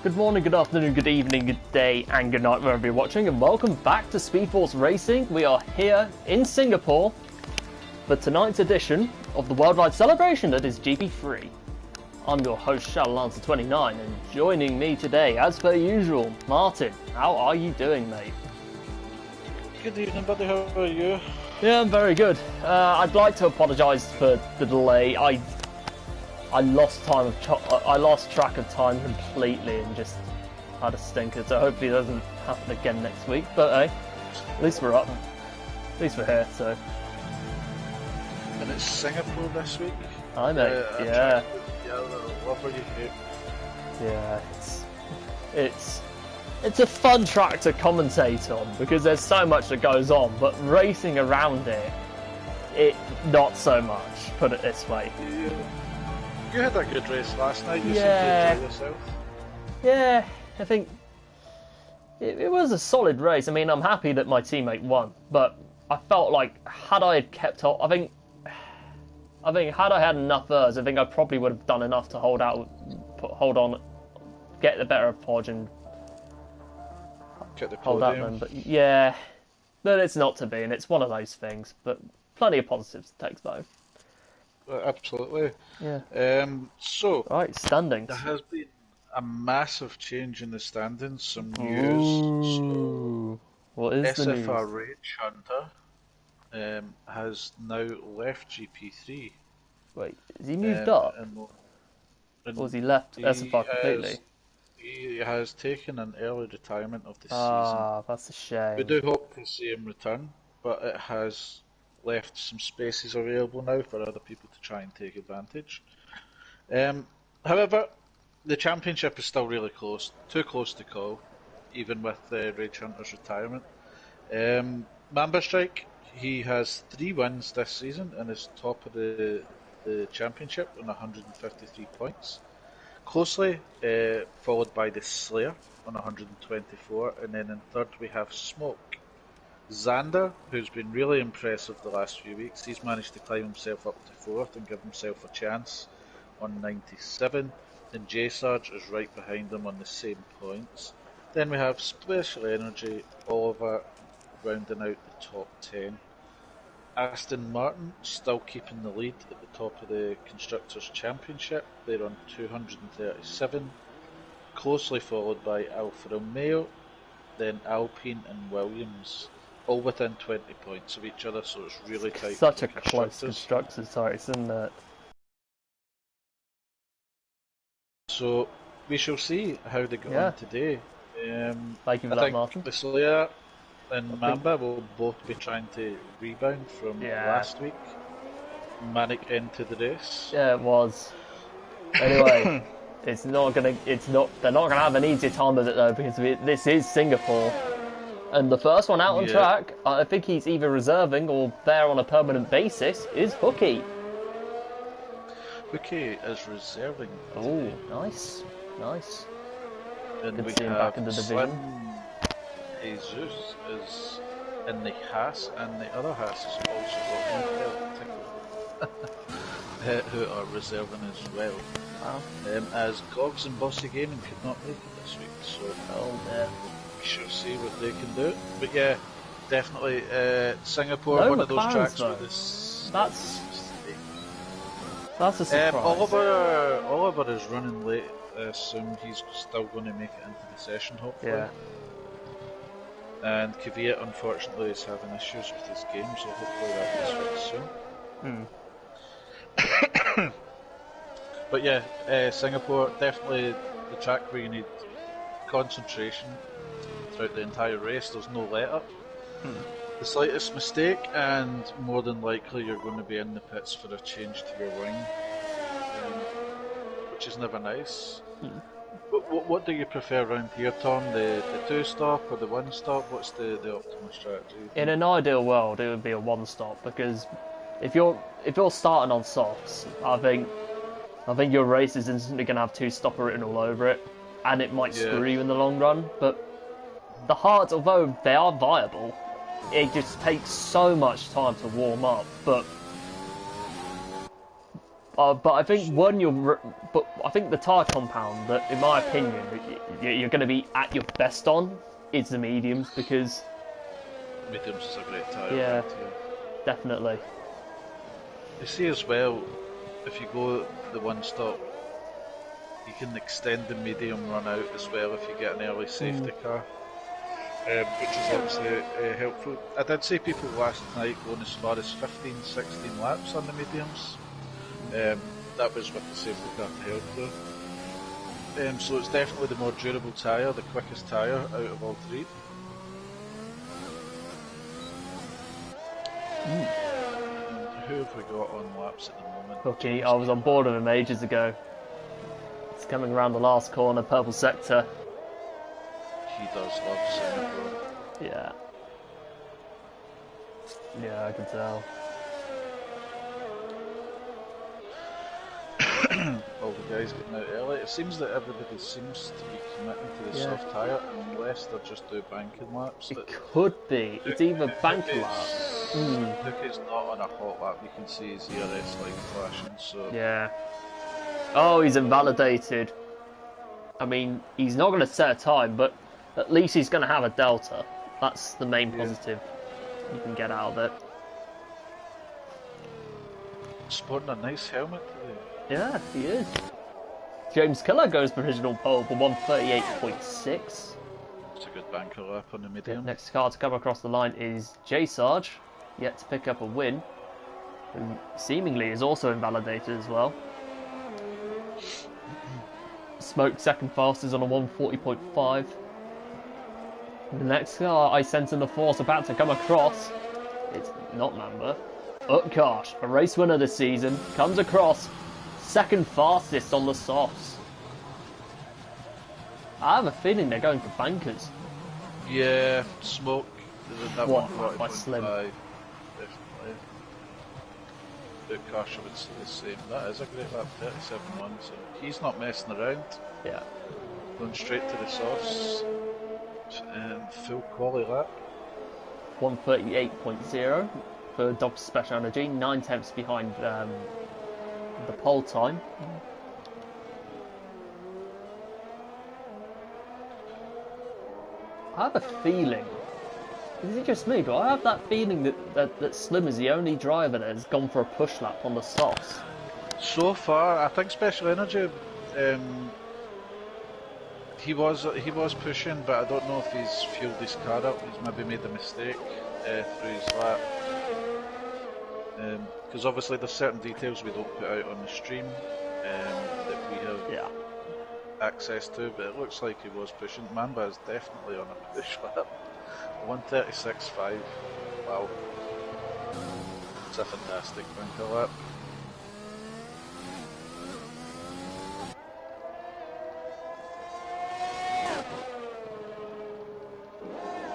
Good morning, good afternoon, good evening, good day, and good night wherever you're watching, and welcome back to Speed Force Racing. We are here in Singapore for tonight's edition of the worldwide celebration that is GP3. I'm your host, Shadowlancer29, and joining me today, as per usual, Martin. How are you doing, mate? Good evening, buddy. How are you? Yeah, I'm very good. I'd like to apologise for the delay. I lost track of time completely and just had a stinker, so hopefully it doesn't happen again next week. But hey, at least we're up. At least we're here, so. And it's Singapore this week. I know, yeah. Yeah, it's a fun track to commentate on because there's so much that goes on, but racing around it not so much, put it this way. Yeah. You had a good race last night, you seemed to enjoy yourself. Yeah, I think it was a solid race. I mean, I'm happy that my teammate won, but I felt like had I kept up, I think had I had enough Rs, I think I probably would have done enough to hold on, get the better of Podge and get the hold out then. But yeah, but it's not to be, and it's one of those things. But plenty of positives to take though. Absolutely. Yeah. So, right, standings. There has been a massive change in the standings. Some news. So, what is the news? SFR Rage Hunter has now left GP3. Wait, has he moved up? Or has he left SFR completely? He has taken an early retirement of the season. Ah, that's a shame. We do hope to see him return, but it has left some spaces available now for other people to try and take advantage. However, the championship is still really close, too close to call, even with Rage Hunter's retirement. Mamba Strike, he has 3 wins this season and is top of the championship on 153 points. Closely followed by the Slayer on 124, and then in third we have Smoke. Xander, who's been really impressive the last few weeks, he's managed to climb himself up to 4th and give himself a chance on 97, and J-Sarge is right behind him on the same points. Then we have Special Energy, Oliver rounding out the top 10. Aston Martin still keeping the lead at the top of the Constructors' Championship, they're on 237, closely followed by Alfa Romeo, then Alpine and Williams. All within 20 points of each other, so it's really tight. Such a close Constructors race, isn't it? So we shall see how they go on today. Thank you for that, Martin. The Slayer and Mamba will both be trying to rebound from last week. Manic end to the race. Yeah, it was. Anyway, they're not gonna have an easier time with it though, because this is Singapore. And the first one out on track, I think he's either reserving or there on a permanent basis, is Hooky. Hooky is reserving. Oh, nice. Nice. And good we to see him back in the division. Jesus is in the Haas, and the other Haas is also got who are reserving as well. Wow. As Gogs and Bossy Gaming could not make it this week, so we shall see what they can do. But yeah, definitely Singapore, one of those tracks where this. That's a surprise. Oliver is running late. I assume he's still going to make it into the session, hopefully. Yeah. And Kvyat, unfortunately, is having issues with his game, so hopefully that gets fixed soon. But yeah, Singapore, definitely the track where you need concentration throughout the entire race. There's no let-up. The slightest mistake and more than likely you're going to be in the pits for a change to your wing, which is never nice. But what do you prefer around here, Tom? The 2-stop or the 1-stop? What's the optimal strategy? In an ideal world, it would be a 1-stop, because if you're starting on softs, I think your race is instantly going to have 2-stopper written all over it, and it might screw you in the long run. But the hards, although they are viable, it just takes so much time to warm up. But But I think but I think the tyre compound that, in my opinion, you're going to be at your best on is the mediums because. Mediums is a great tyre. Yeah, right here. definitely. You see as well, if you go the one stop, you can extend the medium run out as well if you get an early safety car, which is obviously helpful. I did see people last night going as far as 15, 16 laps on the mediums. That was with the safety car to help though. So it's definitely the more durable tyre, the quickest tyre out of all three. Who have we got on laps at the moment? Okay, I was on board with him ages ago. It's coming around the last corner, purple sector. He does love Singapore. Yeah. Yeah, I can tell. All the guys getting out early. It seems that everybody seems to be committing to the soft tyre unless they're just doing banking laps. It could be. It's either bank lap. Hookie's not on a hot lap, you can see his ERS light flashing, so... Yeah. Oh, he's invalidated. I mean, he's not going to set a time, but at least he's going to have a delta. That's the main positive you can get out of it. Sporting a nice helmet today. Yeah, he is. James Keller goes provisional pole for 138.6. It's a good banker lap on the medium. Next car to come across the line is J Sarge, yet to pick up a win, who seemingly is also invalidated as well. Smoke second fastest on a 140.5. The next car I sense in the force about to come across, it's not Mamba. Utkarsh, a race winner this season, comes across second fastest on the softs. I have a feeling they're going for bankers. Yeah, Smoke. That What, one, by Slim? Definitely. Utkarsh, I would say the same. That is a great lap, 37.1, so he's not messing around. Yeah. Going straight to the softs. Full quality lap. 138.0 for Dr. Special Energy, 9 tenths behind the pole time. I have a feeling, is it just me, but I have that feeling that Slim is the only driver that has gone for a push lap on the softs. So far, I think Special Energy, he was pushing, but I don't know if he's fueled his car up. He's maybe made a mistake through his lap. Because obviously there's certain details we don't put out on the stream that we have access to, but it looks like he was pushing. Mamba is definitely on a push lap. 136.5. Wow. It's a fantastic bunker lap.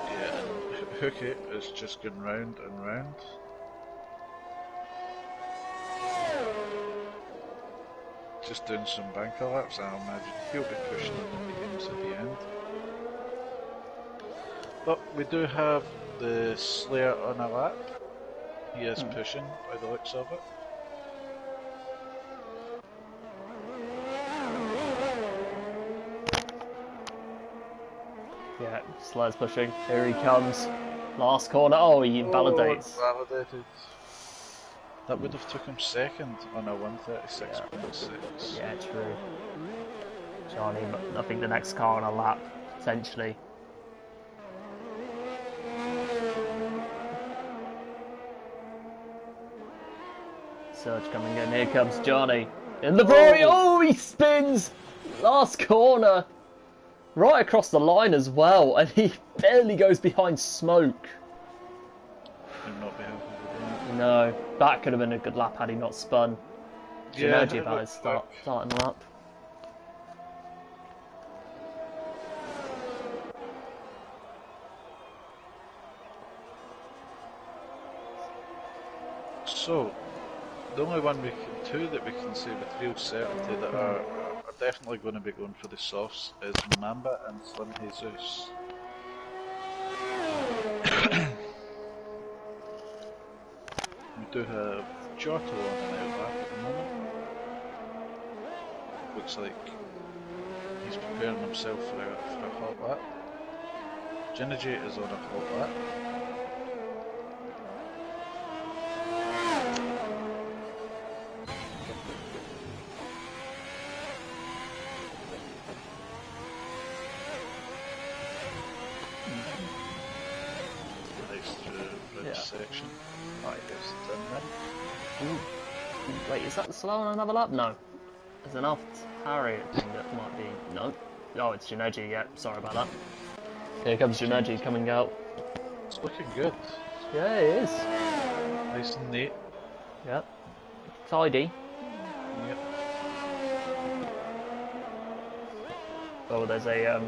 Yeah, and Hookie is just going round and round. Just doing some banker laps, I imagine he'll be pushing the mediums at the end. But we do have the Slayer on a lap. He is pushing by the looks of it. Yeah, Slayer's pushing. Here he comes. Last corner. Oh, he invalidates. Oh, invalidated. That would have took him second on a 136.6. Yeah, true. Johnny, I think the next car on a lap, potentially. Surge coming in. Here comes Johnny. In the Rory. Oh, he spins! Last corner. Right across the line as well. And he barely goes behind Smoke. Would not be happy with that. No, that could have been a good lap had he not spun. Yeah, Energy about his starting lap. So, the only two that we can say with real certainty that are definitely going to be going for the softs is Mamba and Slim Jesus. We do have Giotto on an out lap at the moment. looks like he's preparing himself for a hot lap. Generator is on a hot lap. Nice through red section. Right, there's turn then. Ooh. Wait, is that the slow on another lap? No. There's an Harriet thing that might be... No. Oh, it's Juneji, yeah. Sorry about that. Here comes Juneji coming out. It's looking good. Yeah, it is. Nice and neat. Yep. Tidy. Yep. Oh, there's a,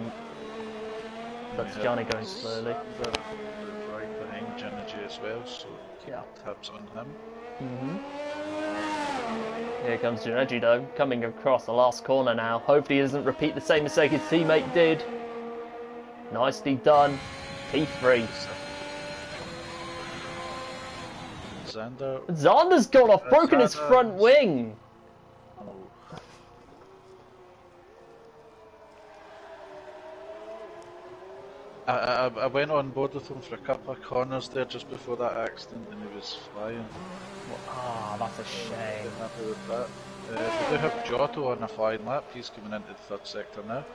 that's Johnny going slowly. Right behind Generator as well, so keep tabs on him. Here comes Juneji though, coming across the last corner now. Hopefully he doesn't repeat the same mistake his teammate did. Nicely done. P3. Xander's gone off, broken his front wing. Oh. I went on board with him for a couple of corners there just before that accident and he was flying. Ah, that's a shame. Happy with that. We do have Giotto on a flying lap, he's coming into the third sector now.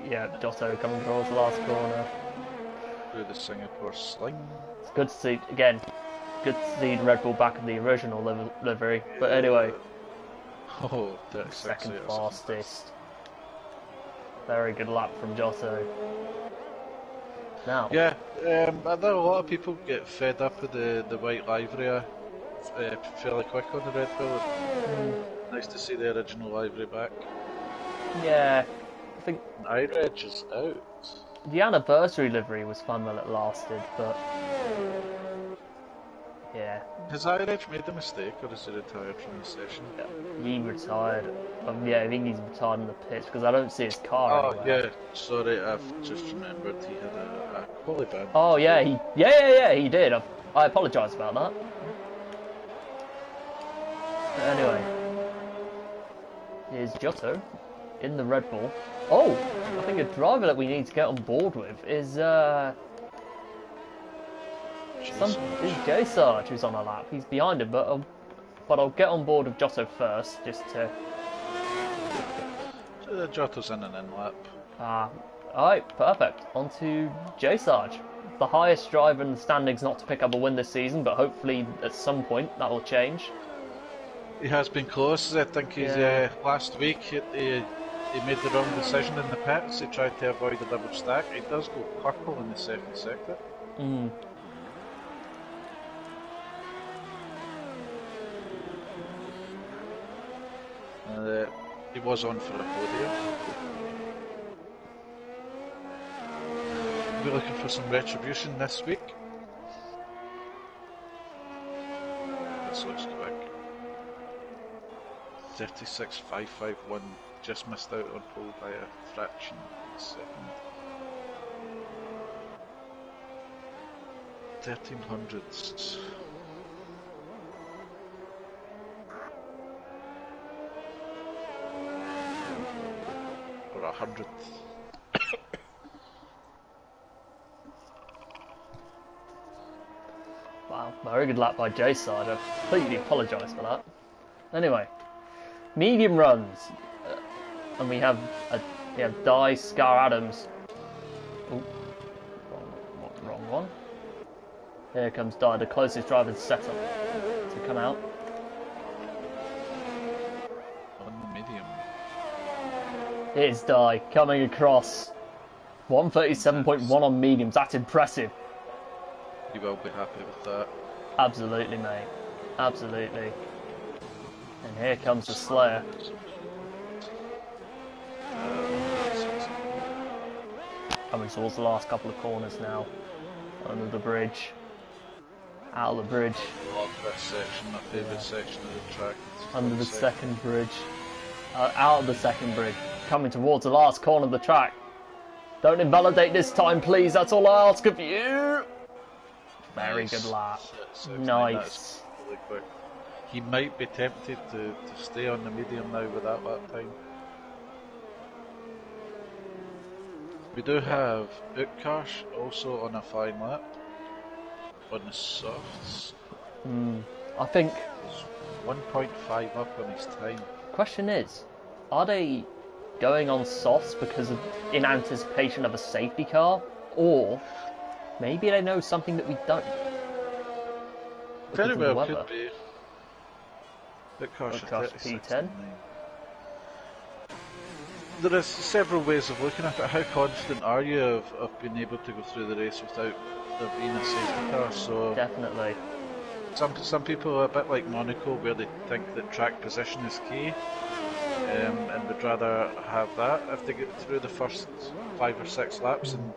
Yeah, Giotto coming towards the last corner. Through the Singapore sling. It's good to see, again, good to see Red Bull back in the original livery. But anyway, oh, second fastest. Very good lap from Giotto. Now, yeah, I know a lot of people get fed up with the white livery fairly quick on the Red Bull. Nice to see the original livery back. Yeah, I think iReg is out. The anniversary livery was fun while it lasted, but yeah. Has iReg made a mistake, or is he retired from the session? He retired. Yeah, I think he's retired in the pits because I don't see his car anywhere. Yeah, sorry, I've just remembered he had a quali ban. Oh yeah, he did. I apologise about that. But anyway, here's Giotto in the Red Bull. Oh, I think a driver that we need to get on board with is J Sarge, who's on a lap. He's behind him, but I'll get on board with Giotto first, just to. Giotto's in an in lap. Alright, perfect. On to J Sarge, the highest driver in the standings not to pick up a win this season, but hopefully at some point that will change. He has been close. I think he's last week he made the wrong decision in the pits. He tried to avoid a double stack. He does go purple in the second sector. He was on for a podium. We're looking for some retribution this week. This looks quick. 36.551, just missed out on pole by a fraction of a second. 1300s. Or 100th. Wow, very good lap by J Side. I completely apologise for that. Anyway, medium runs, and we have Di Scar Adams. Ooh, wrong one. Here comes Di, the closest driver to setup to come out. On the medium. Here's Di coming across. 137.1 on mediums. That's impressive. You will be happy with that. Absolutely, mate. Absolutely. And here comes the Slayer. Coming towards the last couple of corners now. Under the bridge. Out of the bridge. I love this section, my favourite section of the track. Under the second bridge. Out of the second bridge. Coming towards the last corner of the track. Don't invalidate this time, please. That's all I ask of you. Very Nice. good lap. Nice. Nice. Really quick. He might be tempted to stay on the medium now with that lap time. We do have Utkarsh also on a fine lap on the softs. I think He's 1.5 up on his time. question is, are they going on softs because of in anticipation of a safety car, or maybe they know something that we don't? Very Because of the well weather. could be. Utkarsh Utkarsh at 36.9. P10. There is several ways of looking at it. How confident are you of being able to go through the race without there being a safety car? So Definitely. some people are a bit like Monaco, where they think that track position is key, and would rather have that. If they get through the first 5 or 6 laps and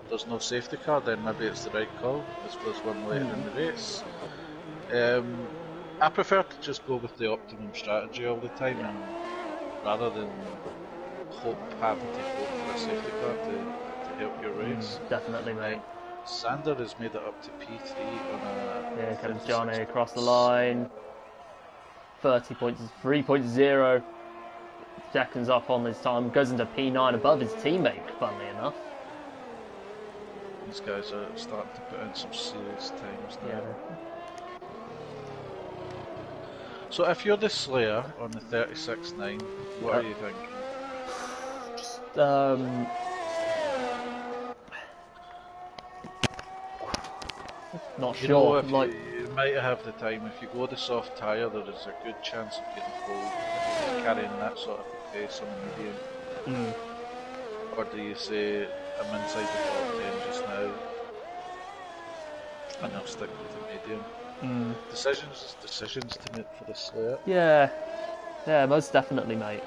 there's no safety car, then maybe it's the right call, as there's one later in the race. I prefer to just go with the optimum strategy all the time, and rather than having to hope for a safety car to help your race. Definitely, mate. Sander has made it up to P3 on a... Here comes Johnny across the line. 30 points, 3.0 seconds up on his time. Goes into P9 above his teammate, funnily enough. These guys are starting to put in some serious times now. Yeah. So if you're the Slayer on the 36.9, what are you thinking? Just, not You know, sure. if Like, you might have the time. If you go the soft tyre, there is a good chance of getting pulled if you're carrying that sort of pace on the medium. Or do you say, I'm inside the top 10 just now, and I'll stick with the medium? Decisions to make for the Slayer. yeah, most definitely, mate.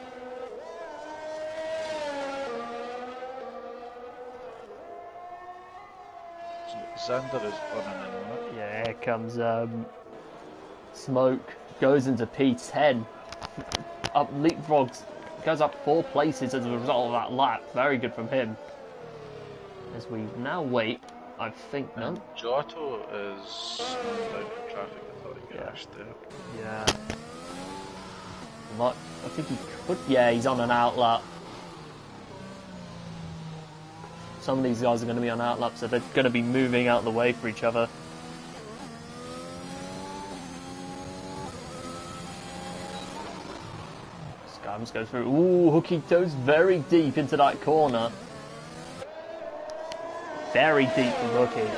So Xander is on and in on it. Yeah, here comes Smoke. Goes into P10. Up leapfrogs. Goes up 4 places as a result of that lap. Very good from him. As we now wait, I think no. Giotto is slowing down for traffic. I thought he crashed there. Yeah. I think he could. Yeah, he's on an outlap. Some of these guys are going to be on outlap, so they're going to be moving out of the way for each other. Scams goes through. Ooh, Hooky goes very deep into that corner. Very deep from Hooky.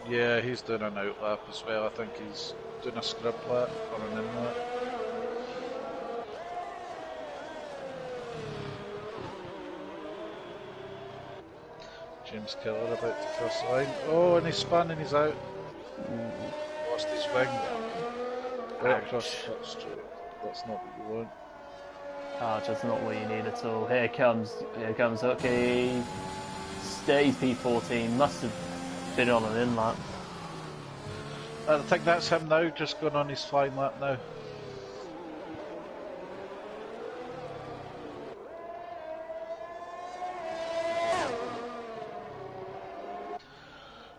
Yeah, he's doing an outlap as well. I think he's doing a scrub lap or an in lap. James Keller about to cross the line. Oh, and he's spun and he's out. Lost his wing. Right across the front straight. That's not what you want. Ah, just not what you need at all. Here comes Hooky. Stays P14. Must have been on an in lap. I think that's him now, just going on his flying lap now.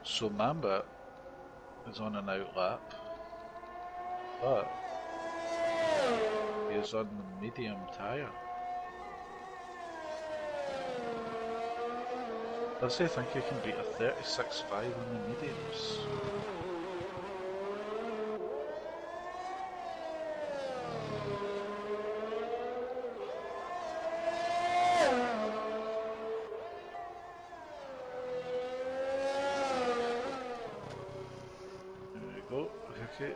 So Mamba is on an out lap, but he is on the medium tyre. Does he think he can beat a 36.5 on the mediums? There we go. Okay,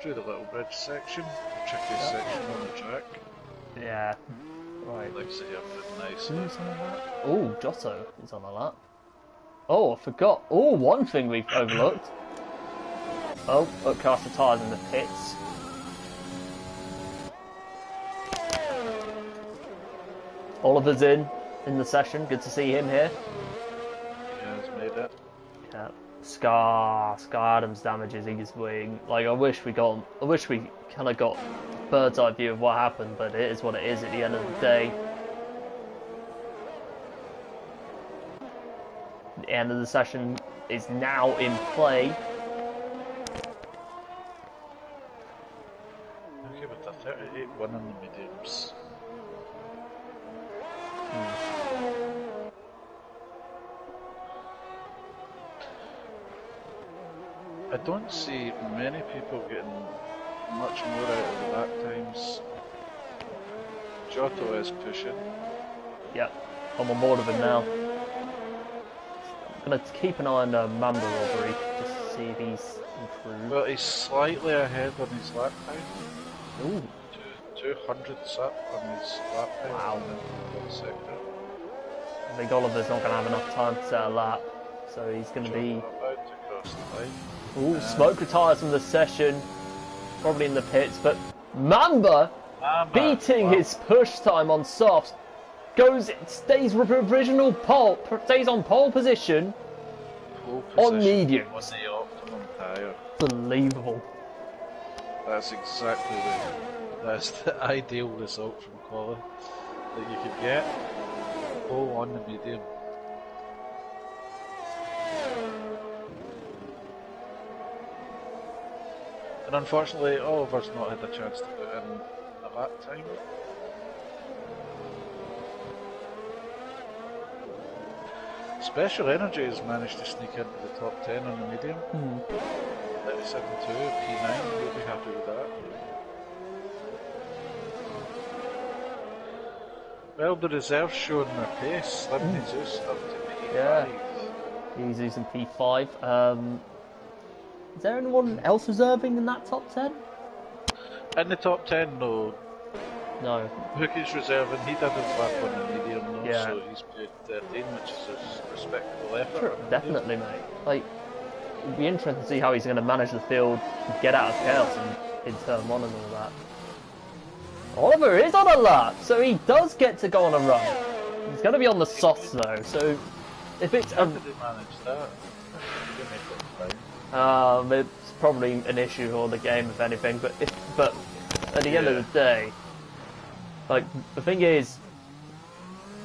through the little bridge section, the trickiest section on the track. Yeah. Right. Likes it here, but nice. Who's on a lap? Oh, Giotto is on a lap. Oh, I forgot. Oh, one thing we've overlooked. Oh, upcast the tyres in the pits. Oliver's in the session. Good to see him here. Yeah, he's made it. Yeah. Scar Adams damages his wing. Like, I wish we kind of got bird's eye view of what happened, but it is what it is at the end of the day. end of the session is now in play. Okay, with the 38-1 on the mediums. I don't see many people getting much more out of the lap times. Giotto is pushing. Yep, I'm on board with him now. I'm going to keep an eye on Mamba Robbery just to see if he's improved. Well, he's slightly ahead on his lap time. Ooh. 200ths up on his lap time. Wow. In the sector. I think Oliver's not going to have enough time to set a lap, so he's going to be... about to cross the line. Ooh, smoke retires from the session, probably in the pits, but Mamba beating his push time on softs, stays on pole position on mediums. On the optimum tyre. Unbelievable. That's exactly that's the ideal result from quali that you could get. Pole on the medium. And unfortunately, Oliver's not had a chance to put in a lap time. Special Energy has managed to sneak into the top 10 on the medium. 37.2, P9, you'll be happy with that. Well, the reserves showing their pace. Slim Jesus up to P5. Yeah. He's using P5. Is there anyone else reserving in that top 10? In the top 10, no. No. Hookie's reserving, he did his lap on the medium though, Yeah. so he's put 13, which is a respectable effort. Sure, definitely, mate. Like, it'd be interesting to see how he's going to manage the field and get out of chaos in turn 1 and all that. Oliver is on a lap, so he does get to go on a run. He's going to be on the softs though, so if it's How did he manage that? He didn't make it fine. it's probably an issue for the game, if anything. But at the end of the day, like the thing is,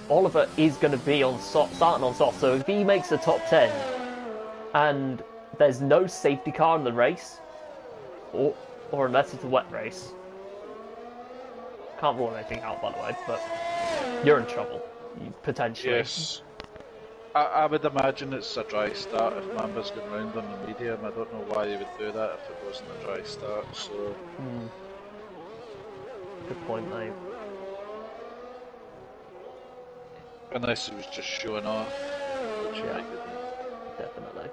Oliver is going to be on starting on soft. So if he makes the top 10, and there's no safety car in the race, or unless it's a wet race, can't rule anything out by the way, but you're in trouble potentially. Yes. I would imagine it's a dry start if Mamba's going round on the medium. I don't know why he would do that if it wasn't a dry start, so... Good point, mate. Unless he was just showing off, which he might be. Definitely.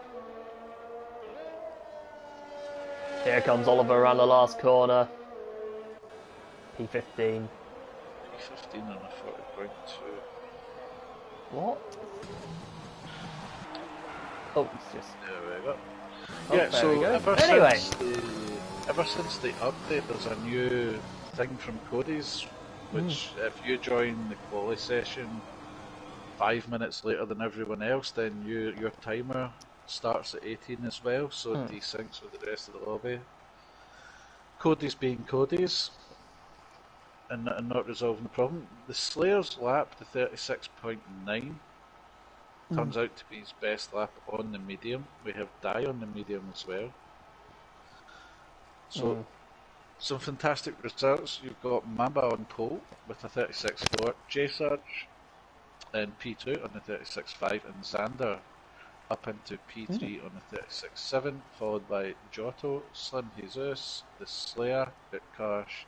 Here comes Oliver around the last corner. P15. P15 on a 40.2. What? Oh, it's just... There we go. Oh, Yeah, there so we go. ever since the update, there's a new thing from Cody's, which if you join the quali session 5 minutes later than everyone else, then your timer starts at 18 as well, so it desyncs with the rest of the lobby. Cody's being Cody's, and not resolving the problem. The Slayer's lap, the 36.9, turns out to be his best lap on the medium. We have Die on the medium as well. So, some fantastic results. You've got Mamba on pole with a 36.4, J-Surge in P2 on the 36.5, and Xander up into P3 on the 36.7, followed by Giotto, Slim Jesus, the Slayer, Bitkarsh,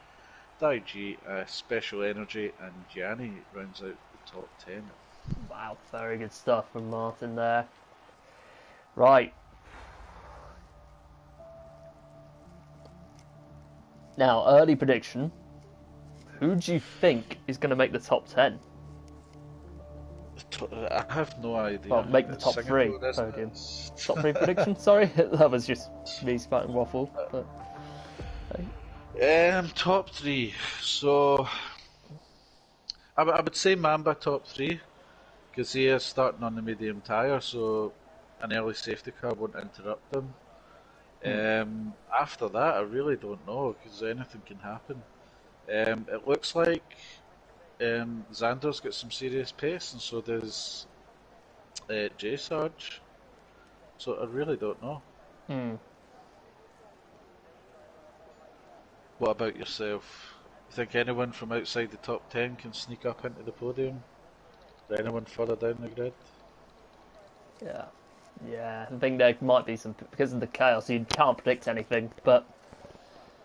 Die G, Special Energy, and Gianni rounds out the top 10. Wow, very good stuff from Martin there. Right. Now, early prediction. Who do you think is going to make the top 10? I have no idea. Well, make the top 3 podium. Top 3 prediction, sorry? That was just me spouting waffle. But, top 3. So, I would say Mamba top 3, because he is starting on the medium tyre, so an early safety car won't interrupt him. After that, I really don't know, because anything can happen. It looks like Xander's got some serious pace, and so does J Sarge. So I really don't know. What about yourself? You think anyone from outside the top 10 can sneak up into the podium? Is there anyone further down the grid? Yeah, I think there might be some, because of the chaos, you can't predict anything, but...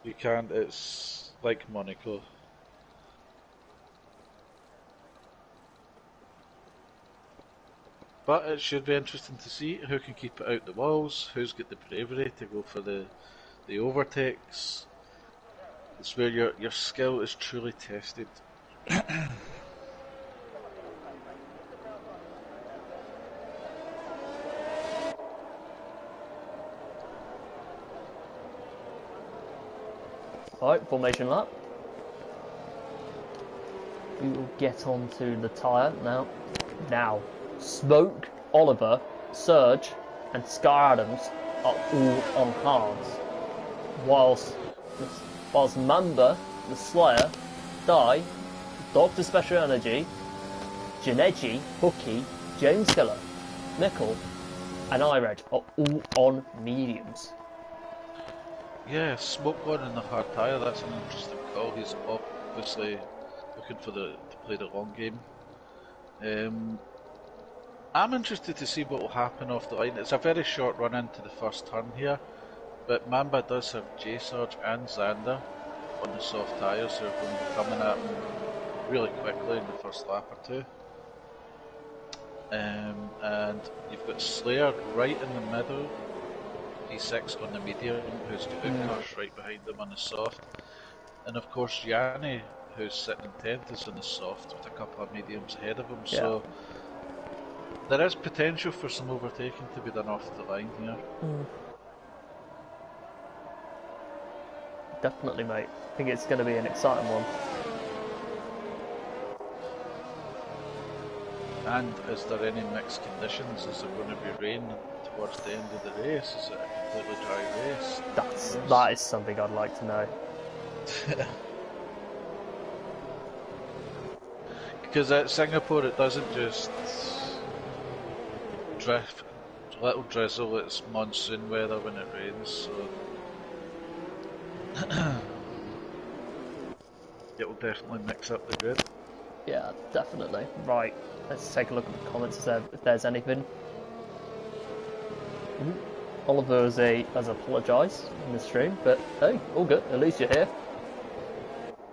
You can't, it's like Monaco. But it should be interesting to see who can keep it out the walls, who's got the bravery to go for the overtakes. It's where your skill is truly tested. Alright, formation lap. We will get onto the tyre now. Now, Smoke, Oliver, Surge, and Sky Adams are all on hards, whilst Mamba, the Slayer, Dai, Doctor Special Energy, Janeji, Hooky, James Killer, Mickle, and Ired are all on mediums. Yeah, Smoke going in the hard tyre, that's an interesting call. He's obviously looking for to play the long game. I'm interested to see what will happen off the line. It's a very short run into the first turn here, but Mamba does have J-Sarge and Xander on the soft tyres who are going to be coming at him really quickly in the first lap or two. And you've got Slayer right in the middle, P6 on the medium, who's got Utkarsh right behind him on the soft, and of course Yanni, who's sitting in 10th, is on the soft with a couple of mediums ahead of him. Yeah. So there is potential for some overtaking to be done off the line here. Definitely, mate. I think it's going to be an exciting one. And is there any mixed conditions? Is there going to be rain towards the end of the race? Is it a completely dry race? That is something I'd like to know. Because at Singapore it doesn't just drift, little drizzle, it's monsoon weather when it rains, so it will definitely mix up the grid. Yeah, definitely. Right, let's take a look at the comments if there's anything. Oliver has apologised in the stream, but hey, all good, at least you're here.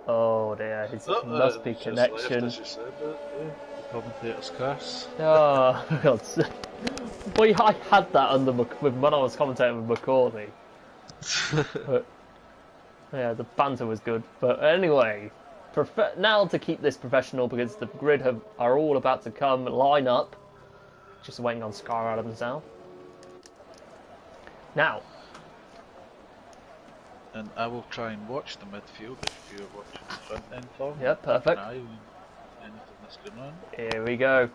Oh dear, it must be connection. Left, as you said, the commentator's curse. Oh, God. Well, I had that when I was commentating with Macaulay. But, yeah, the banter was good. But anyway, now to keep this professional, because the grid are all about to come, line up. Just waiting on Scar Adams now. Now. And I will try and watch the midfield if you're watching the front end, Tom. Yeah, perfect. Anything that's going on. Here we go.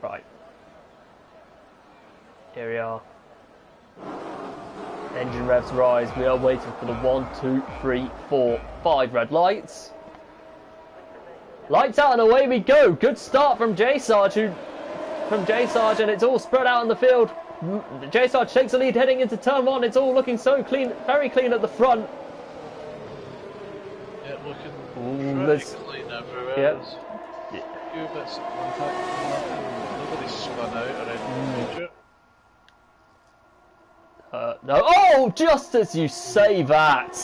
Right. Here we are. Engine revs rise. We are waiting for the 1, 2, 3, 4, 5 red lights. Lights out and away we go. Good start from J-Sarge, and it's all spread out in the field. J-Sarge takes the lead heading into turn 1. It's all looking so clean, very clean at the front. Yeah, looking pretty clean everywhere. Yep. A few bits of contact, nobody's spun out or anything major. No. Oh, just as you say that,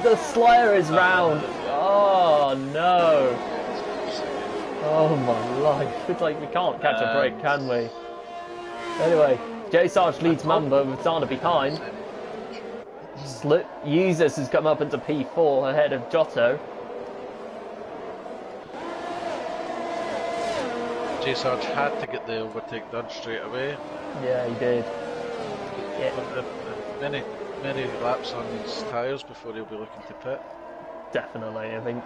the Slayer is round. Oh no. Oh my life. It's like we can't catch a break, can we? Anyway, J-Sarge leads Mamba with Zana behind. Users has come up into P4 ahead of Giotto. J-Sarge had to get the overtake done straight away. Yeah, he did. Yeah. Many laps on his tyres before he'll be looking to pit. Definitely, I think.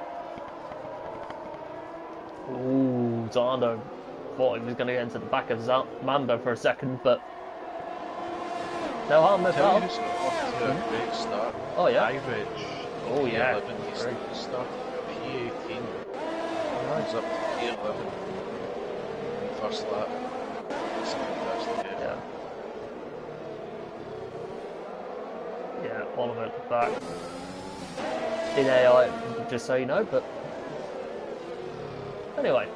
Ooh, Zana thought he was going to get into the back of Mamba for a second, but no harm, no foul. He's got off to a great start. Oh yeah. Ivridge. Oh yeah. P11, he started P18. He's up to P11 in the first lap. Yeah. Yeah, Oliver at the back. In AI, just so you know, but anyway.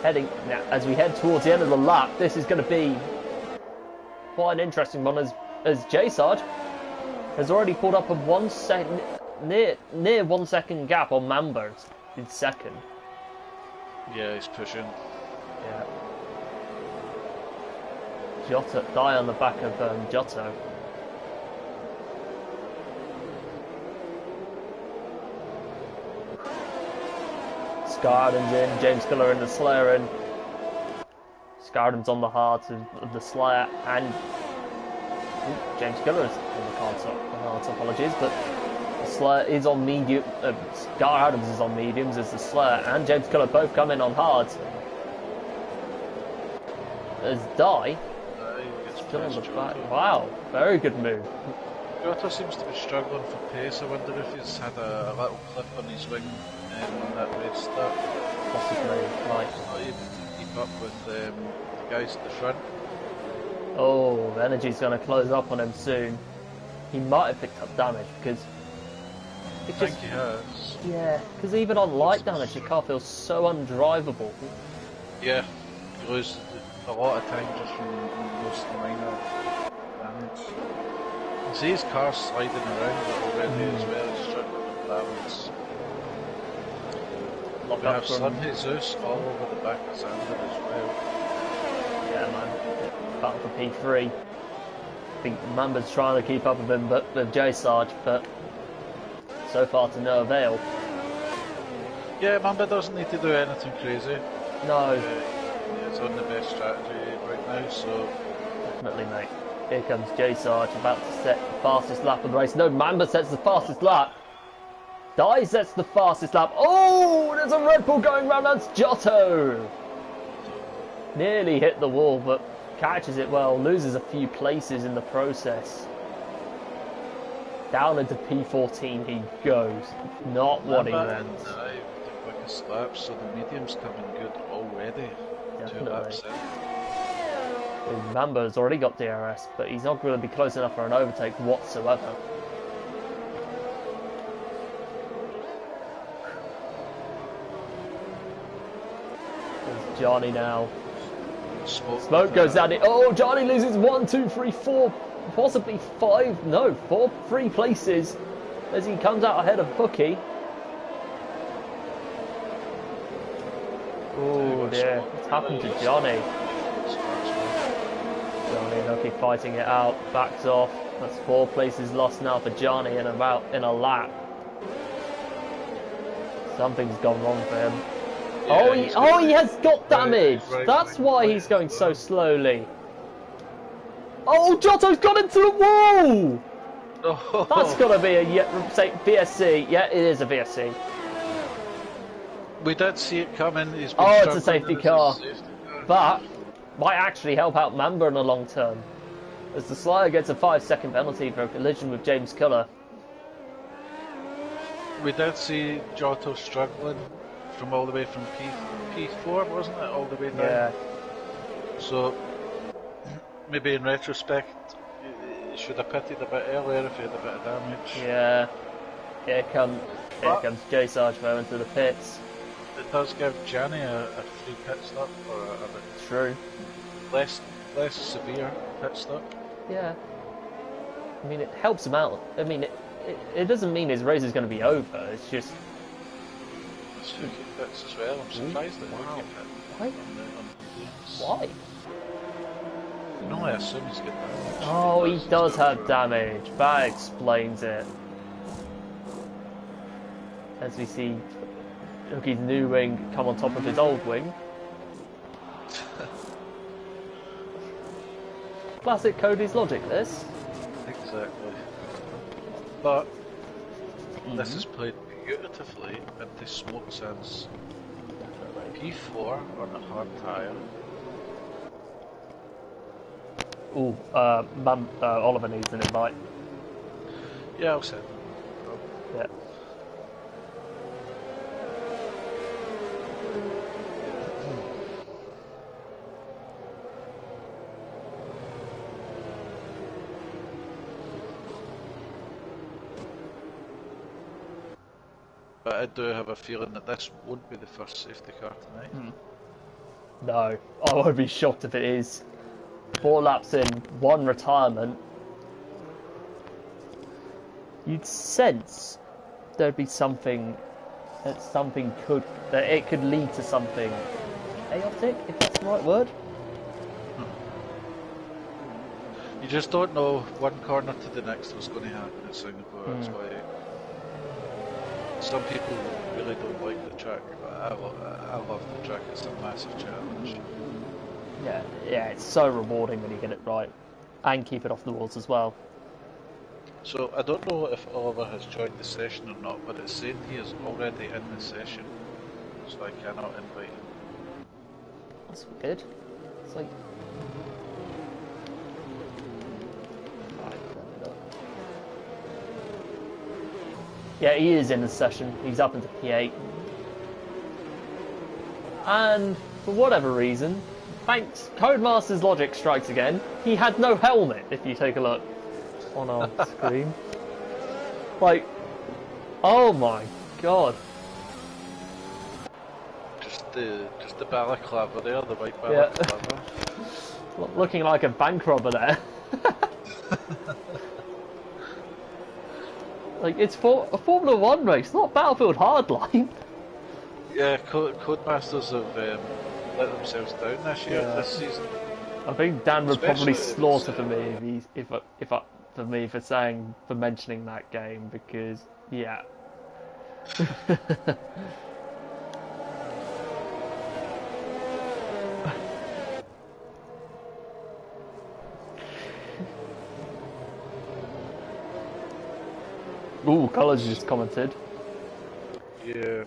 Heading now, as we head towards the end of the lap, this is going to be quite an interesting one as J Sarge has already pulled up a 1 second, near 1 second gap on Mambo in second. Yeah, he's pushing. Yeah. Giotto, die on the back of Giotto. Scarden's in, James Killer in the Slayer in. Scarden's on the hards of the Slayer, and James Killer is on the hards, apologies, but the Slayer is on medium. Scar Adams is on mediums as the Slayer, and James Killer both come in on hards. As Die still on the back. Wow, very good move. Giotto seems to be struggling for pace. I wonder if he's had a little clip on his wing on that race start. Possibly, right. He's not able to keep up with the guys at the front. Oh, Energy's going to close up on him soon. He might have picked up damage because I think he has. Yeah, because even on light damage, the car feels so undrivable. Yeah, he loses a lot of time just from most of the minor damage. You see his car sliding around already as well, he's struggling with balance. We have Sun Jesus all over the back of Xander as well. Yeah, man. Battle for P3. I think Mamba's trying to keep up with him, but with J Sarge, but so far to no avail. Yeah, Mamba doesn't need to do anything crazy. No. He's on the best strategy right now, so... Definitely, mate. Here comes J Sarge, about to set the fastest lap of the race. No, Mamba sets the fastest lap. Die sets the fastest lap. Oh, there's a Red Bull going round. That's Giotto. Nearly hit the wall, but catches it well. Loses a few places in the process. Down into P14 he goes. Not what he wants. The quickest laps, so the medium's coming good already. Definitely. 2 laps in. Mambo's already got DRS, but he's not going to be close enough for an overtake whatsoever. There's Johnny now. Smoke goes down it. Oh, Johnny loses 1, 2, 3, 4, possibly 5, no, 3 places as he comes out ahead of Bookie. Oh dear, what's happened to Johnny? Johnny and Bookie fighting it out, backs off. That's 4 places lost now for Johnny in a lap. Something's gone wrong for him. Yeah, he has got damage. That's why he's going so slowly. Oh, Giotto's got into the wall. Oh. That's got to be a VSC. Yeah, it is a VSC. We did see it coming. It's a safety car. But might actually help out Mamba in the long term, as the Slayer gets a 5-second penalty for a collision with James Killer. We did see Giotto struggling from all the way from P4, wasn't it? All the way down. Yeah. So, maybe in retrospect, you should have pitted a bit earlier if you had a bit of damage. Yeah. Here comes J Sarge into the pits. It does give Gianni a free pit stop, or a bit True. less severe pit stop. Yeah. I mean, it helps him out. I mean, it doesn't mean his race is going to be over. It's just... Who pits as well? I'm surprised that Wow. Why? Why? No, I assume he's getting damage. Oh, he does have damage. That explains it. As we see Hookie's new wing come on top of his old wing. Classic Cody's logic, this. Exactly. But this is played beautifully into Smoke Sense. P4 on a hard tyre. Ooh, Oliver needs an invite. Yeah, I'll send him. Yeah. but I do have a feeling that this won't be the first safety car tonight. No, I won't be shocked if it is. 4 laps in, 1 retirement. You'd sense there'd be something that it could lead to something chaotic, if that's the right word. You just don't know one corner to the next what's going to happen in Singapore. That's why some people really don't like the track, but I love the track. It's a massive challenge. Yeah, it's so rewarding when you get it right and keep it off the walls as well. So I don't know if Oliver has joined the session or not, but it's saying he is already in the session, so I cannot invite him. That's weird. It's like... Yeah, he is in the session. He's up into P8. And for whatever reason, thanks, Codemaster's logic strikes again. He had no helmet, if you take a look on our screen. Like, oh my god. Just the balaclava there, the white balaclava. Yeah. Looking like a bank robber there. Like, it's for a Formula 1 race, not Battlefield Hardline. Yeah, Codemasters have let themselves down this season. I think Dan would probably slaughter for me for mentioning that game, because yeah. Ooh, Colours just commented. Yeah.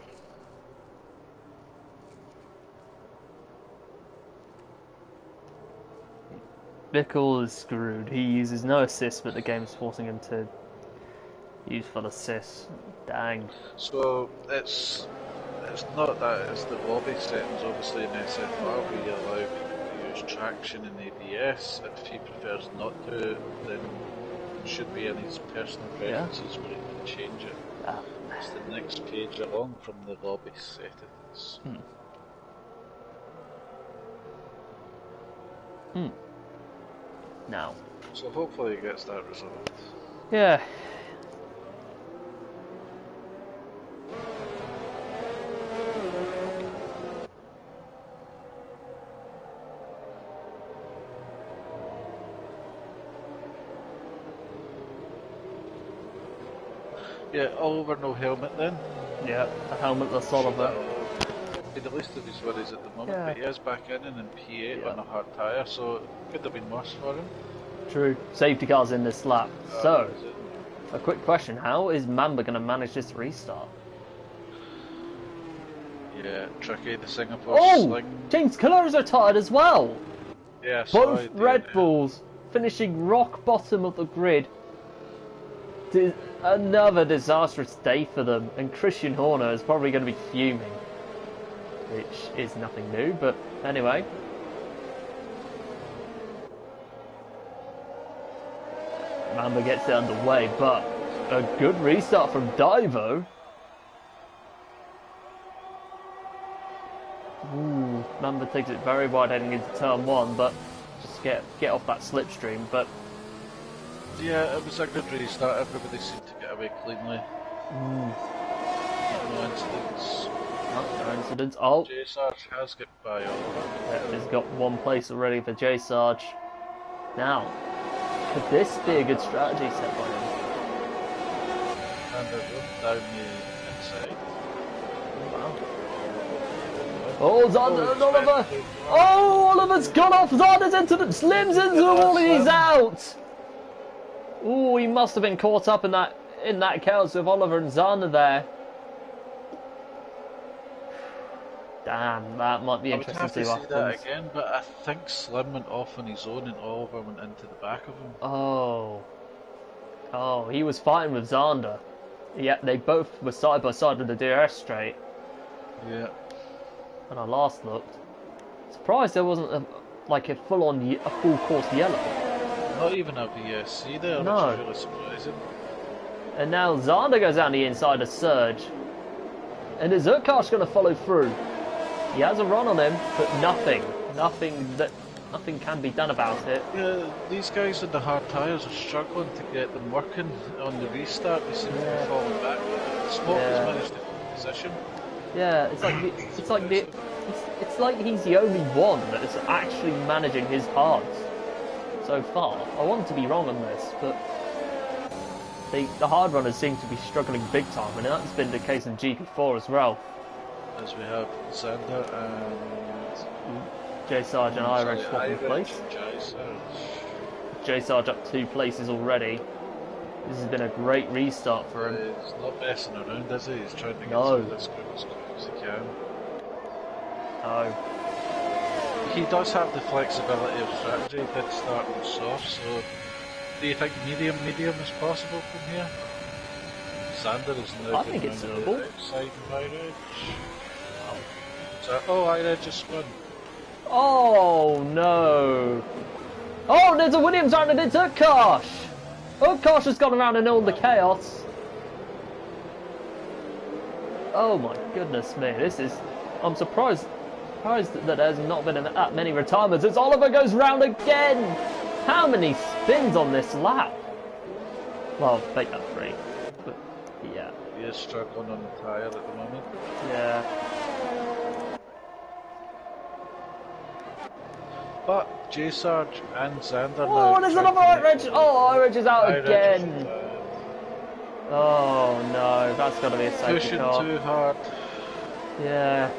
Bickle is screwed. He uses no assist, but the game's forcing him to use full assists. Dang. So it's not that, it's the lobby settings. Obviously in SFR we allow people to use traction in ABS. If he prefers not to, then it should be in his personal preferences where he can change it. Yeah. It's the next page along from the lobby settings. Now. So hopefully he gets that resolved. Yeah. Yeah, Oliver no helmet then. Yeah, a helmetless Oliver. Be the least of his worries at the moment, but he is back in P8 on a hard tyre, so it could have been worse for him. True. Safety car's in this lap. So, a quick question, how is Mamba going to manage this restart? Yeah, tricky, the Singapore sling. James Colours are tired as well! Yeah, both Red Bulls finishing rock bottom of the grid. Another disastrous day for them, and Christian Horner is probably going to be fuming. Which is nothing new, but anyway. Mamba gets it underway, but a good restart from Divo. Ooh, Mamba takes it very wide heading into turn 1, but just get off that slipstream. But yeah, it was a good restart. Everybody seemed to get away cleanly. No incidents. No incidents. Oh, J Sarge has got by Oliver. Yeah, he's got 1 place already for J Sarge. Now, could this be a good strategy set by him? And down the inside. Wow. Oh, Zander and Oliver! Oh, Oliver's gone off! Zander's into the Slims into the wall and he's out! Ooh, he must have been caught up in that chaos with Oliver and Zander there. Damn, that might be interesting to see what happens. That again, but I think Slim went off on his own and Oliver went into the back of him. Oh, he was fighting with Zander. Yeah, they both were side by side with the DRS straight. Yeah. When I last looked, surprised there wasn't a full course yellow. Not even a VSC there, no. which is really surprising. And now Zander goes down the inside of Surge. And is Urkar's going to follow through? He has a run on him, but nothing can be done about it. Yeah, these guys in the hard tyres are struggling to get them working on the restart. They seem to be falling back. Smoke has managed to hold position. Yeah, it's like he's the only one that is actually managing his hards so far. I want to be wrong on this, but the hard runners seem to be struggling big time, and that's been the case in GP4 as well. As we have Xander and J Sarge and Irish swapping place. J Sarge up 2 places already. This has been a great restart for him. He's not messing around, is he? He's trying to get through this group as quick as he can. No. He does have the flexibility of strategy. He did start with soft, so do you think medium is possible from here? Xander is now I think it's doable. Outside of Irish. Oh, Irish just spun. Oh no! Oh, there's a Williams round and it's Utkarsh! Utkarsh has gone around and all the chaos. Oh my goodness me, this is... I'm surprised that there's not been that many retirements as Oliver goes round again! How many spins on this lap? Well, make that 3. But, yeah. He is struggling on the tyre at the moment. Yeah. But J Sarge and Xander Oh, there's another Irish! Oh, Irish is out again! Oh no, that's got to be a safety pushing car. Too hard. Yeah.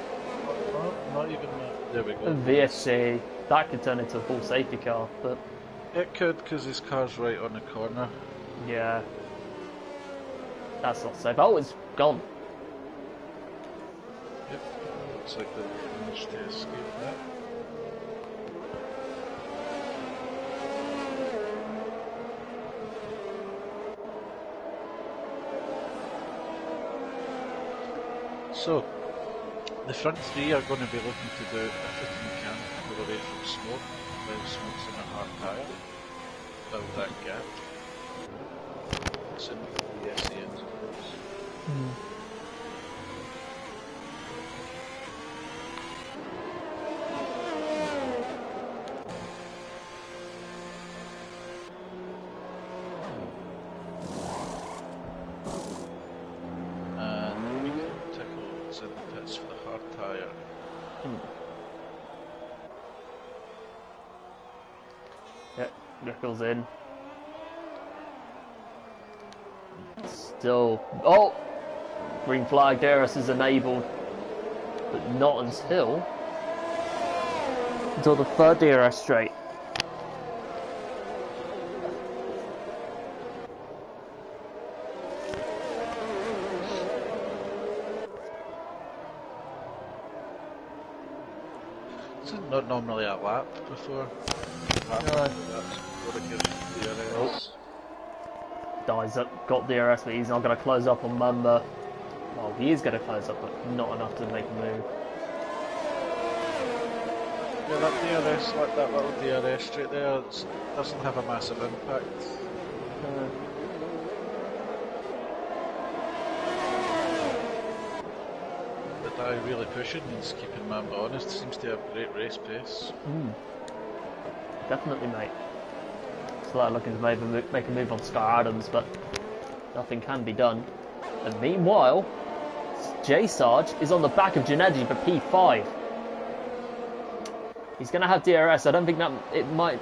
Oh, not even that. There we go. VSC. That could turn into a full safety car, but... It could, because his car's right on the corner. Yeah. That's not safe. Oh, it's gone. Yep. Looks like they managed to escape that. So, the front 3 are going to be looking to do everything they can to go away from smoke, while smoke's in a hard tyre, build that gap. It's in the SE intervals. In the pits for the hard tyre. Yep, Rickles in. Still... Oh! Green flag, DRS is enabled. But not until the 3rd DRS straight. Not normally a lap before. Dies up, got DRS, but he's not going to close up on Mamba. Well, he is going to close up, but not enough to make a move. Yeah, that DRS, like that little DRS straight there, doesn't have a massive impact. Really pushing and keeping Mamba honest. Seems to have great race pace. Definitely, mate. Still looking to make a move on Sky Adams, but nothing can be done. And meanwhile, J Sarge is on the back of Janeji for P5. He's going to have DRS. I don't think that it might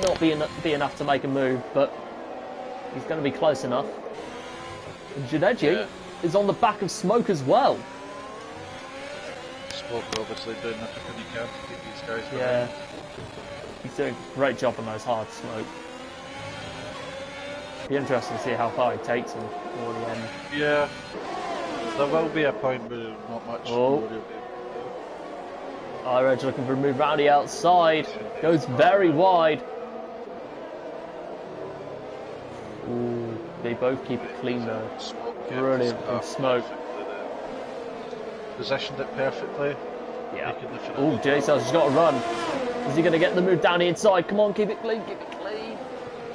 not be enough to make a move, but he's going to be close enough. And Janeji is on the back of Smoke as well. Smoke obviously doing everything he can to keep these guys behind. Yeah, he's doing a great job on those hard Smoke. Be interesting to see how far he takes him toward the end. Yeah, there will be a point where not much more he'll be able to do. Irish looking for a move round the outside, goes very wide. Ooh, they both keep it clean though. Brilliant from Smoke. Positioned it perfectly. Yeah. Oh, J Sarge has got to run. Is he going to get the move down the inside? Come on, keep it clean, keep it clean.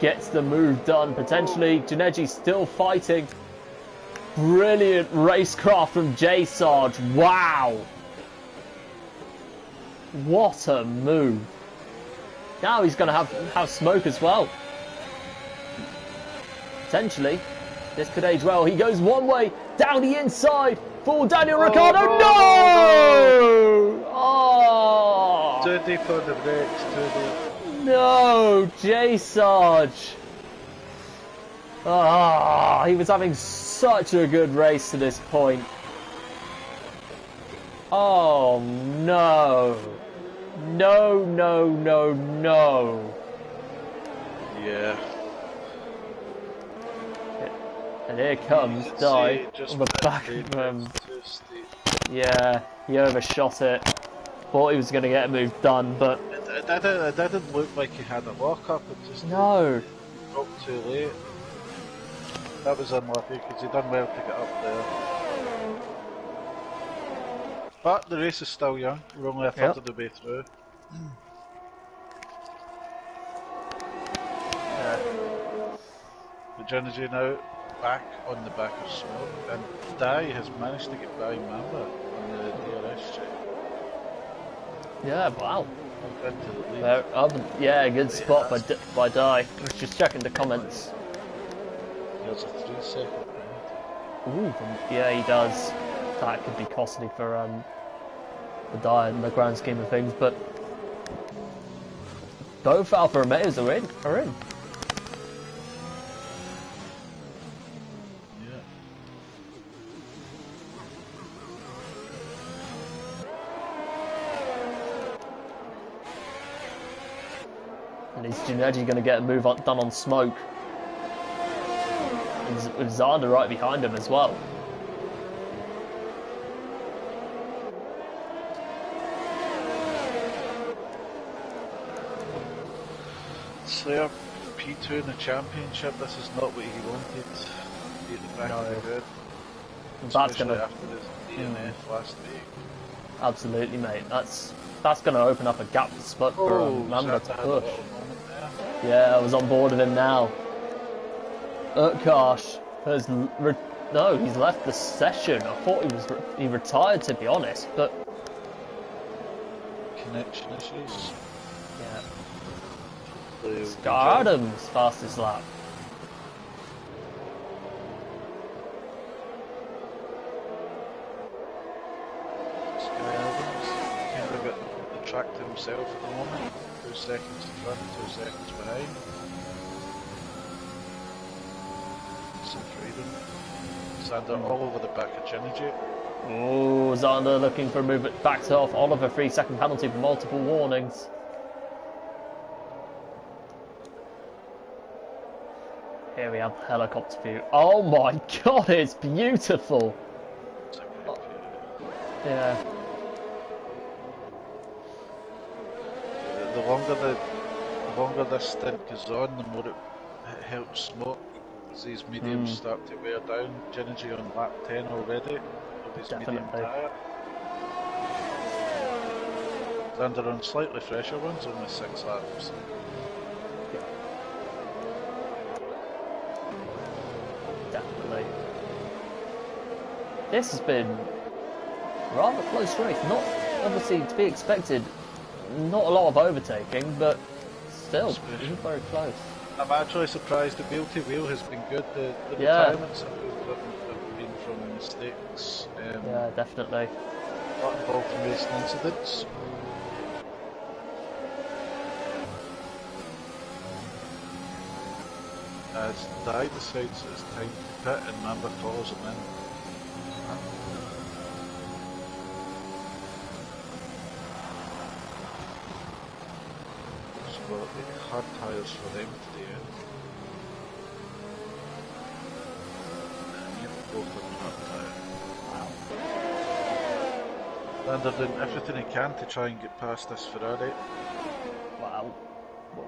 Gets the move done, potentially. Janeji's still fighting. Brilliant racecraft from J Sarge. Wow. What a move. Now he's going to have smoke as well. Potentially. This could age well. He goes one way, down the inside for Daniel Ricciardo. No! Oh! Too deep on the brakes, too deep. No, J Sarge. Ah, he was having such a good race to this point. Oh no. No, no, no, no. Yeah. And here comes Di on the back of him. Yeah, he overshot it. Thought he was going to get a move done, but... It didn't look like he had a lock-up, it just no. dropped too late. That was unlucky, because he done well to get up there. But the race is still young, we're only a third of the way through. The Energy now back on the back of smoke, and Dai has managed to get by Mamba on the DRS check. Yeah, wow. Into the lead. Yeah, good spot by Di. I was just checking the comments. He has a 3-second penalty. Ooh, yeah, he does. That could be costly for Di in the grand scheme of things, but both Alfa Romeos are in. And is Giannetti going to get a move done on smoke? With Zander right behind him as well. Slayer P2 in the championship, this is not what he wanted. Be at the back of the grid. That's going to... after his DNF last week. Absolutely, mate. That's going to open up a gap spot for Mamba to push. Yeah, I was on board with him now. Utkarsh has... No, he's left the session. I thought he retired, to be honest, but... Connection issues. Yeah. Scar Adams, fastest lap. Sky Adams kind of got the track to himself at the moment. 2 seconds in front, 2 seconds behind. Some freedom. Zander all over the back of Energy. Oh, Zander looking for a move it back off Oliver, 3-second penalty for multiple warnings. Here we have helicopter view. Oh my god, it's beautiful! Oh, yeah. The longer this stint goes on, the more it helps Smoke. As these mediums start to wear down. Energy on lap 10 already of his medium tyre. Zander on slightly fresher ones, only 6 laps. Definitely. This has been a rather close race. Not obviously to be expected. Not a lot of overtaking, but still, very close. I'm actually surprised the wheel to wheel has been good. The retirements have been from mistakes. Yeah, definitely. Not involved in racing incidents. As Dai decides it's time to pit and Mamba follows him in. So will it be hard tyres for them today? Yep, both of them hard tyre. Wow. Zander doing everything he can to try and get past this Ferrari. Wow.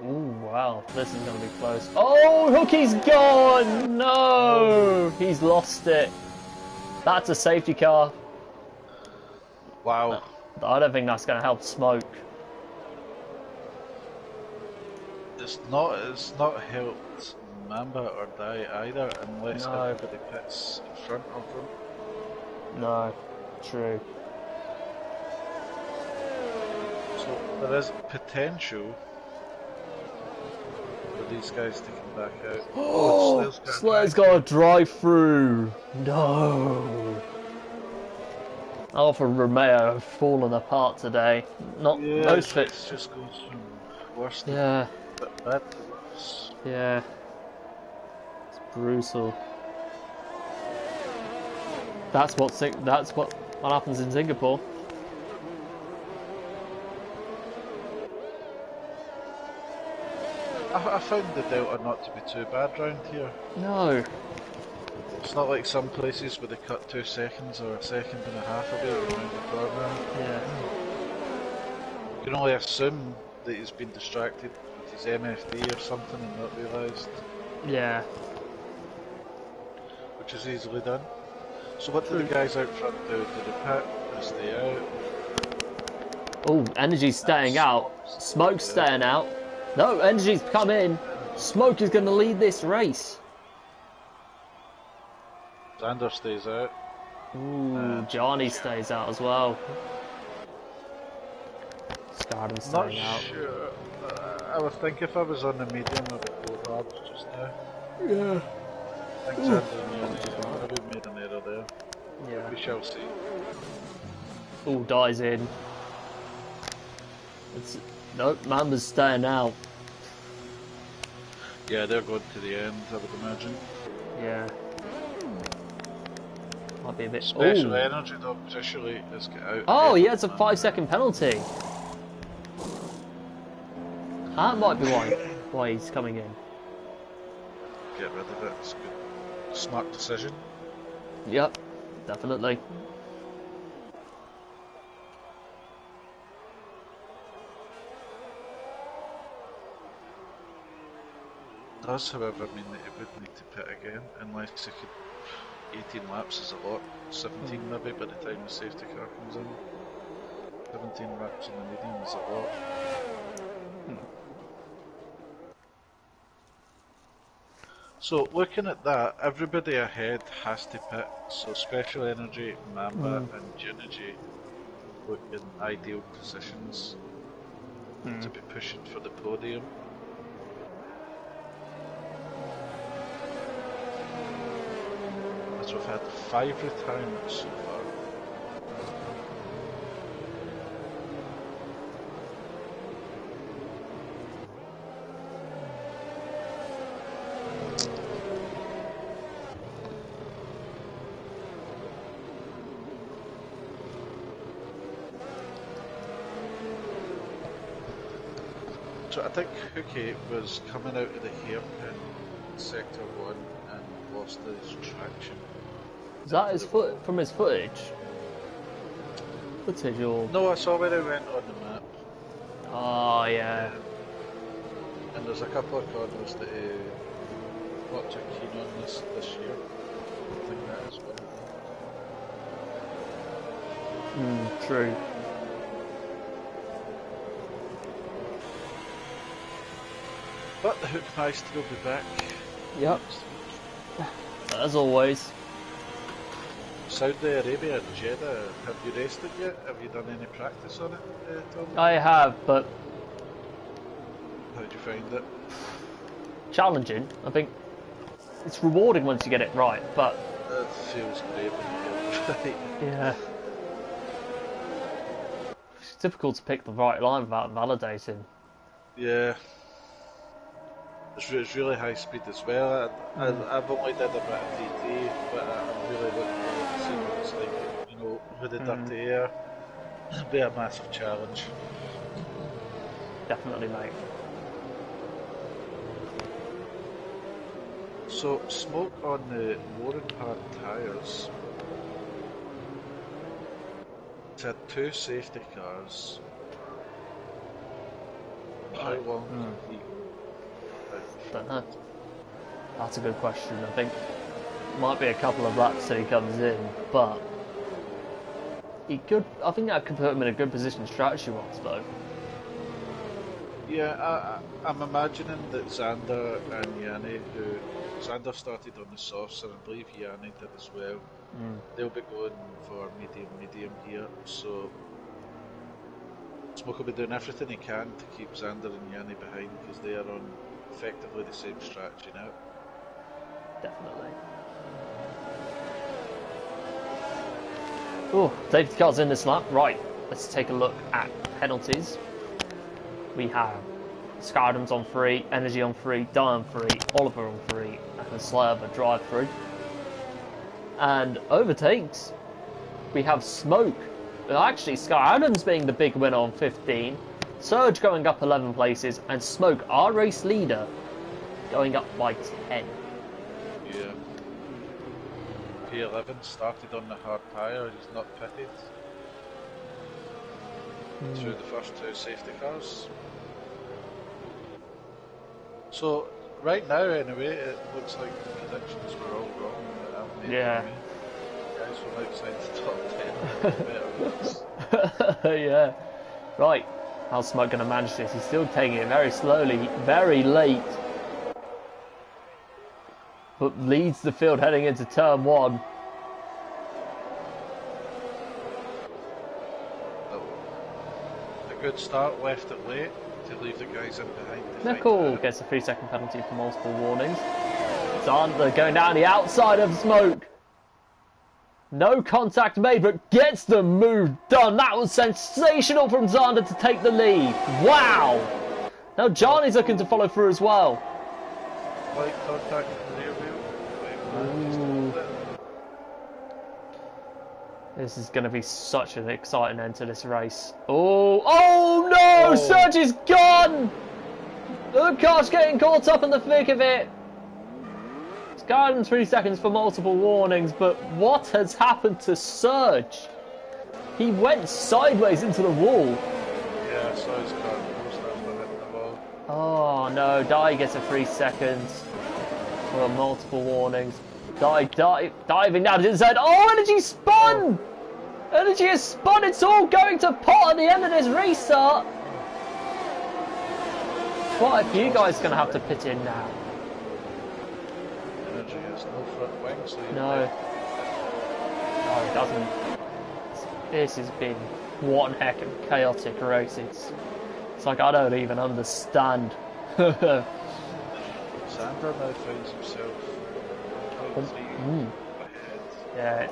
Ooh, wow, this is going to be close. Oh, Hookie's gone! No! He's lost it. That's a safety car. Wow. I don't think that's going to help Smoke. It's not helped Mamba or die either unless No. everybody pits in front of them. No, true. So there is potential for these guys to come back out. Oh, Slair's got a drive through. No. Alfa Romeo have fallen apart today. Not Yeah, most of it it. just goes from worse to bad to worse. Yeah. It's brutal. That's what happens in Singapore. I found the Delta not to be too bad round here. No. It's not like some places where they cut 2 seconds or a second and a half away around the corner. Yeah. You can only assume that he's been distracted with his MFD or something and not realised. Yeah. Which is easily done. So what do the guys out front do? Do they pit? Do they stay out? Oh, Energy's staying out. Smoke's staying out. No, Energy's come in. Smoke is going to lead this race. Xander stays out. Ooh, Johnny stays out as well. Stardom staying out. Not sure. I would think if I was on the medium, I would go hard just now. Yeah. I think Xander and Johnny maybe made an error there. Yeah. We shall see. Ooh, dies in. Nope, Mamba's staying out. Yeah, they're going to the end, I would imagine. Yeah. Might be a bit... Special energy though, particularly is get out. Oh, he has a 5-second penalty. That might be why he's coming in. Get rid of it, it's good. Smart decision. Yep, definitely. Does, however, mean that he would need to pit again, unless he could. 18 laps is a lot, 17 maybe by the time the safety car comes in. 17 laps in the medium is a lot. So looking at that, everybody ahead has to pit, so Special Energy, Mamba and Junergy look in ideal positions to be pushing for the podium. As we've had 5 retirements so far. So I think Hookie was coming out of the hairpin in sector 1 and lost his traction. Is that his from his footage? Footage or... No, I saw where he went on the map. Oh, yeah. And there's a couple of corners that he not too keen on this year. I think that is one of them. True. But the Hook Meister will be back. Yep. As always. Saudi Arabia, Jeddah, have you raced it yet? Have you done any practice on it, Tom? I have, but... How did you find it? Challenging. I think it's rewarding once you get it right, but... It feels great when you get it right. Yeah. It's difficult to pick the right line without validating. Yeah. It's really high speed as well. I've only did a bit of DT, but I'm really looking forward to seeing what it's like, you know, with the dirty air. It'll be a massive challenge. Definitely, mate. So, smoke on the Warren Hard tyres. It's had 2 safety cars. How long can he? Don't know. That's a good question. I think might be a couple of laps till he comes in, but he could. I think that could put him in a good position strategy-wise, though. Yeah, I'm imagining that Xander and Yanni, who Xander started on the saucer, and I believe Yanni did as well. They'll be going for medium here, so Smoke will be doing everything he can to keep Xander and Yanni behind because they are on effectively the same strategy now. Definitely. Oh, safety car's in this lap. Right, let's take a look at penalties. We have Sky Adams on 3, Energy on 3, Di on 3, Oliver on 3, and a Slurver drive through. And overtakes, we have Smoke. Well, actually, Sky Adams being the big winner on 15, Surge going up 11 places, and Smoke, our race leader, going up by 10. Yeah. P11 started on the hard tyre, he's not pitted. Through the first 2 safety cars. So, right now anyway, it looks like the predictions were all wrong. Yeah. Guys from outside the top 10 Yeah. Right, how's Smoke going to manage this? He's still taking it very slowly, very late. But leads the field heading into turn 1. A good start, left it late to leave the guys in behind. Nickel gets a 3-second penalty for multiple warnings. Zander going down the outside of Smoke. No contact made, but gets the move done. That was sensational from Zander to take the lead. Wow! Now Johnny's looking to follow through as well. Light contact in the rear wheel. This is going to be such an exciting end to this race. Oh no! Surge is gone! The car's getting caught up in the thick of it. Sky Adams 3 seconds for multiple warnings, but what has happened to Surge? He went sideways into the wall. Yeah, so his car almost hitting the wall. Oh no, Dai gets a 3 seconds for multiple warnings. Diving down to the inside. Oh, Energy spun! Energy has spun. It's all going to pot at the end of this restart. Quite a few guys going to have to pit in now. Energy has no front wing, so No, it doesn't. This has been one heck of a chaotic race. It's like I don't even understand. Xander now finds himself ahead. Yeah,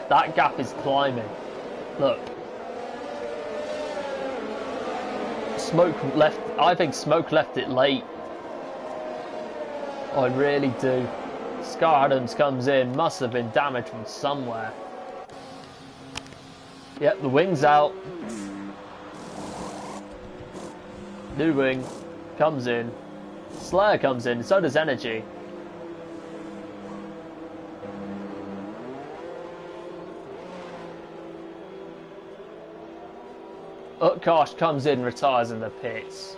that gap is climbing. Look, I think Smoke left it late. I really do. Sky Adams comes in, must have been damaged from somewhere. Yep, the wing's out. New wing comes in. Slayer comes in, so does Energy. Utkarsh comes in, retires in the pits.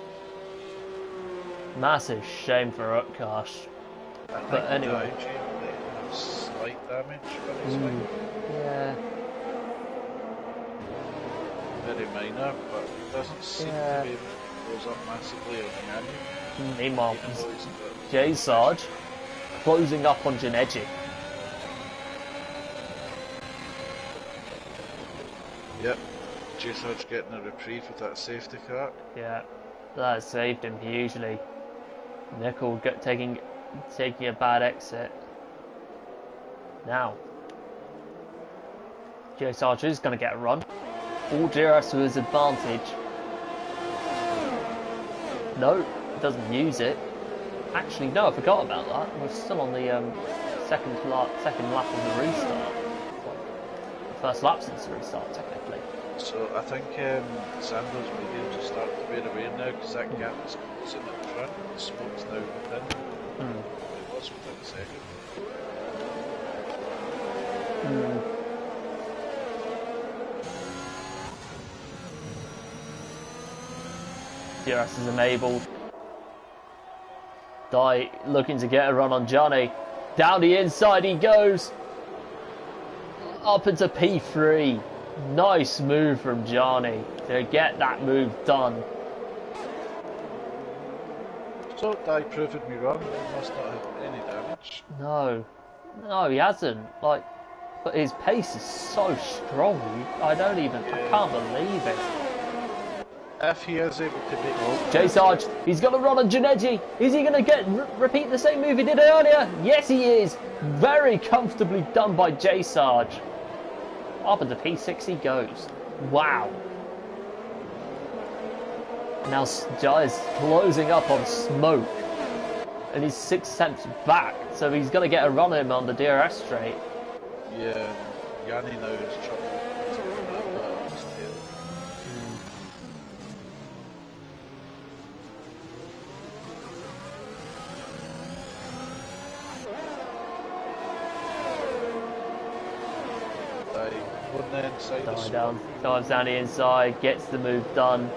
Massive shame for Utkarsh. But anyway. Slight damage on his wing. Yeah. Very minor, but it doesn't seem to be able to close up massively on Yanni. Meanwhile, J Sarge closing up on Janeji. Yep. J Sarge getting a reprieve with that safety car. Yeah, that saved him hugely. Nickel taking a bad exit. Now, J Sarge is going to get a run. All DRS to his advantage. No, doesn't use it. Actually, no, I forgot about that. We're still on the second lap of the restart. The first lap since the restart, technically. So I think Xander's mediums will start to wear away now because that gap is closing at the front. The smoke's now within. It was within a second. DRS is enabled. Dai looking to get a run on Johnny. Down the inside he goes. Up into P3. Nice move from Johnny to get that move done. So, Di proved me wrong. He must not have any damage. No, no, he hasn't. Like, but his pace is so strong. I can't believe it. If he is able to make J Sarge, he's got to run on Janeji. Is he going to repeat the same move he did earlier? Yes, he is. Very comfortably done by J Sarge. Up into P6 he goes. Wow. Now Jai is closing up on Smoke. And he's 6 cents back, so he's going to get a run in on the DRS straight. Yeah, Yanni now is trouble. Die down, dives down the inside, gets the move done.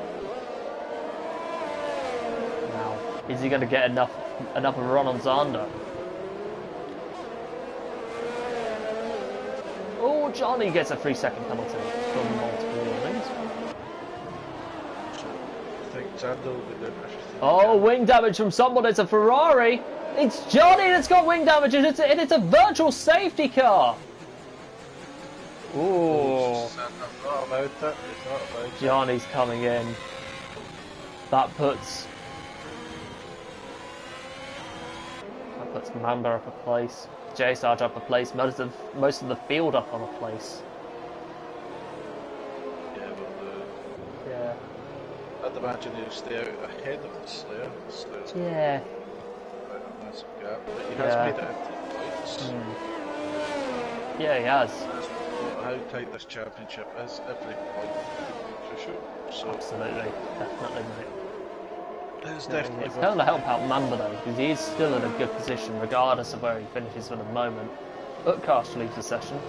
Now, is he going to get enough of a run on Zander? Oh, Johnny gets a 3-second penalty from multiple warnings. I think Zander will be doing everything. Oh, wing damage from someone. It's a Ferrari. It's Johnny that's got wing damage, and it's a virtual safety car. Ooh. Johnny's coming in. That puts Mamba up a place. J Sarge up a place. Most of the field up on a place. Yeah, but yeah. I'd imagine he'll stay out ahead of the Slayer. Yeah. Quite a massive gap. But he has made it into points. Yeah, he has. How tight this championship is, every point crucial. So absolutely, definitely, mate. It's definitely. It's going to help out Mamba though, because he is still in a good position, regardless of where he finishes for the moment. Utkarsh leaves the session.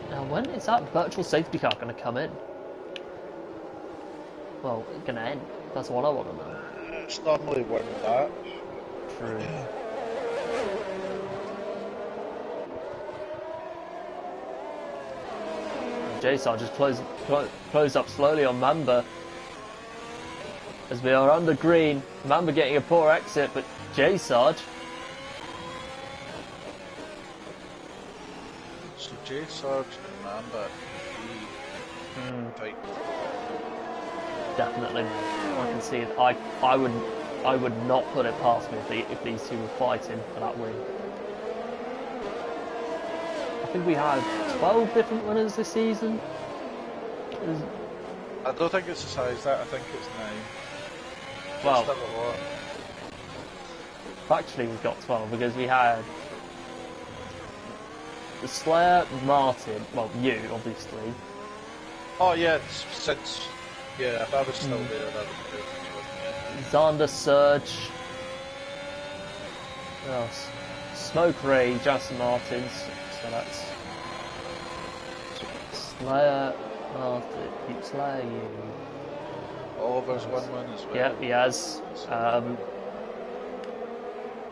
Now, when is that virtual safety car going to come in? Well, it's going to end. That's what I want to know. It's normally one batch. True. J-Sarge just closed up slowly on Mamba. As we are under green, Mamba getting a poor exit, but J-Sarge. So J-Sarge and Mamba fight. Definitely, I can see it. I would not put it past me if these two were fighting for that win. I think we had 12 different winners this season. I don't think it's as high as that, I think it's 9. Well, still a lot. Actually we've got 12 because we had the Slayer, Martin, well you obviously. Oh yeah, since, yeah, if I was still there that would be good. Zander, Surge, what else? Smoke Ray, Justin Martins. So that's Slayer, Martin, Slayer, you. Oliver's won one as well. Yeah, he has.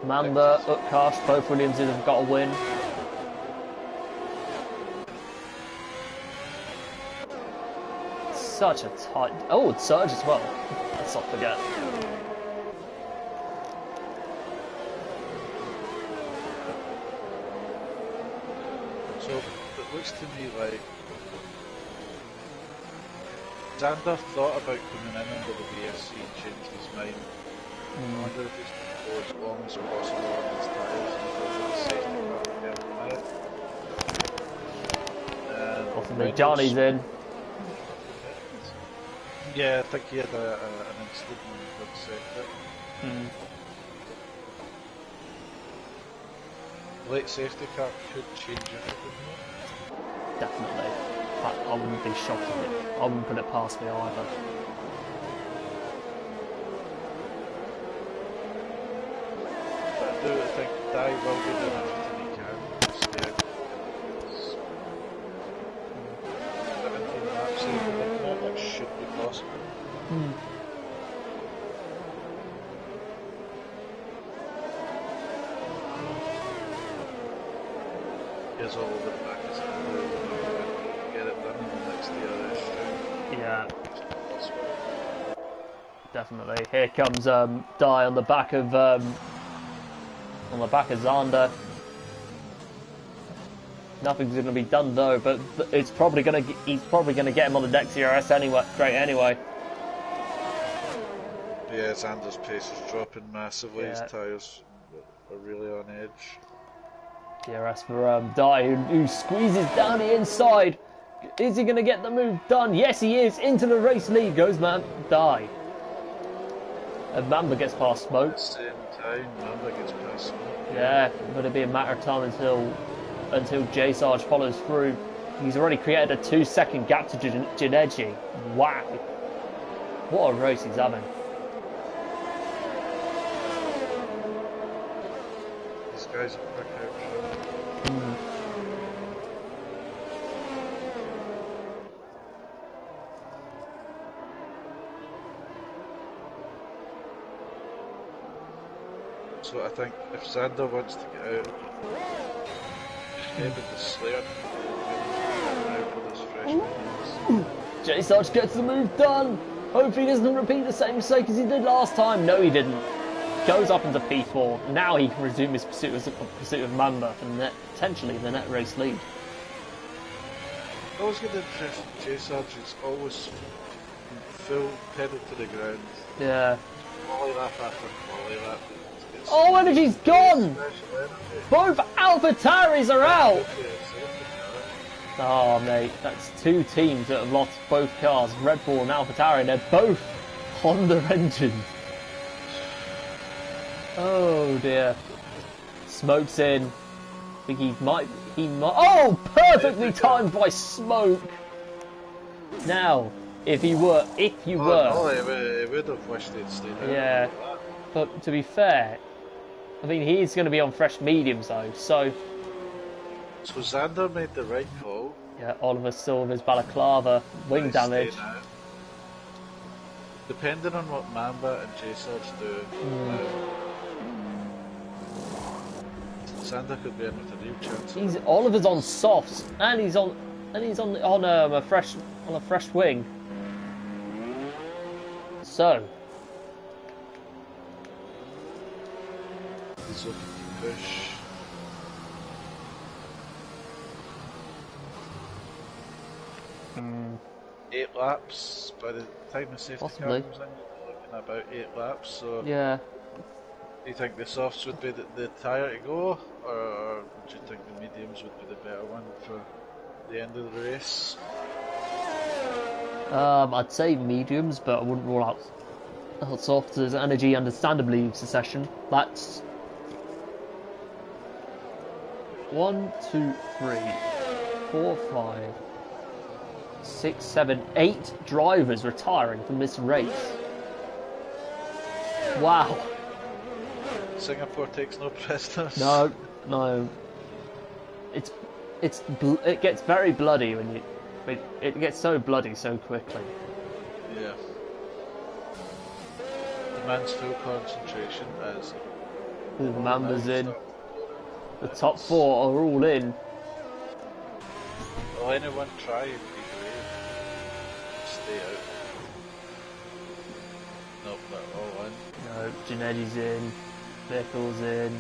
Mamba, Utkarsh, both Williamses have got a win. Such a tight. Oh, Surge as well. Let's not forget. So it looks to me like Zander thought about coming in under the VSC and changed his mind. I wonder if he's going to go as long as possible on his tyres until the safety car can come out. Possibly Johnny's in. Yeah, I think he had an incident in the sector. Late safety car could change everything. Definitely. I wouldn't be shocked if it. I wouldn't put it past me either. But I do think Dai will be doing everything he can to stay out. 17 laps in, that should be possible. Here's all over the back as get it done in the next DRS round. Yeah. definitely. Here comes Dye on the back of Xander. Nothing's going to be done though, but it's probably going to he's probably going to get him on the next CRS anyway. Great anyway. Yeah, Xander's pace is dropping massively. Yeah. His tyres are really on edge. DRS for Dye, who squeezes down the inside. Is he going to get the move done? Yes, he is. Into the race lead goes Dye. And Mamba gets past Smoke. At the same time, Mamba gets past Smoke. Yeah, but it'll be a matter of time until J Sarge follows through. He's already created a 2-second gap to Jineji. Wow. What a race he's having. These guys are quick out. So I think if Xander wants to get out, maybe the Slayer now for this fresh. J Sarge gets the move done. Hopefully he doesn't repeat the same mistake as he did last time. No, he didn't. Goes up into P4. Now he can resume his pursuit of Mamba for potentially the net race lead. I always get the impression J Sarge is always full pedal to the ground. Yeah. Quali lap after quali lap. Oh, energy's gone! Both AlphaTauris are out! Oh, mate, that's two teams that have lost both cars, Red Bull and AlphaTauri, and they're both Honda engines. Oh dear. Smoke's in. I think he might. Oh, perfectly timed by Smoke. Now, if you were. No, he would have wished he'd stayed out. Yeah, but to be fair, I mean he's going to be on fresh mediums though, so. So Xander made the right call. Yeah, Oliver Silver's balaclava, wing damage. Depending on what Mamba and J-Sarge do, Xander could be in with a real chance. Oliver's on softs, and he's on a fresh wing. So he's looking to push. Mm. 8 laps by the time the safety car comes in. You're looking at about 8 laps. So yeah. Do you think the softs would be the tyre to go, or do you think the mediums would be the better one for the end of the race? I'd say mediums, but I wouldn't rule out softs as energy understandably leaves the session. That's 1, 2, 3, 4, 5, 6, 7, 8 drivers retiring from this race. Wow. Singapore takes no prisoners. No. It gets very bloody when it gets so bloody so quickly. Yeah. Demands full concentration as Mamba's in. The top 4 are all in. Will anyone try and be brave? Stay out. Nope, they're all in. No, Genetti's in. Bickle's in.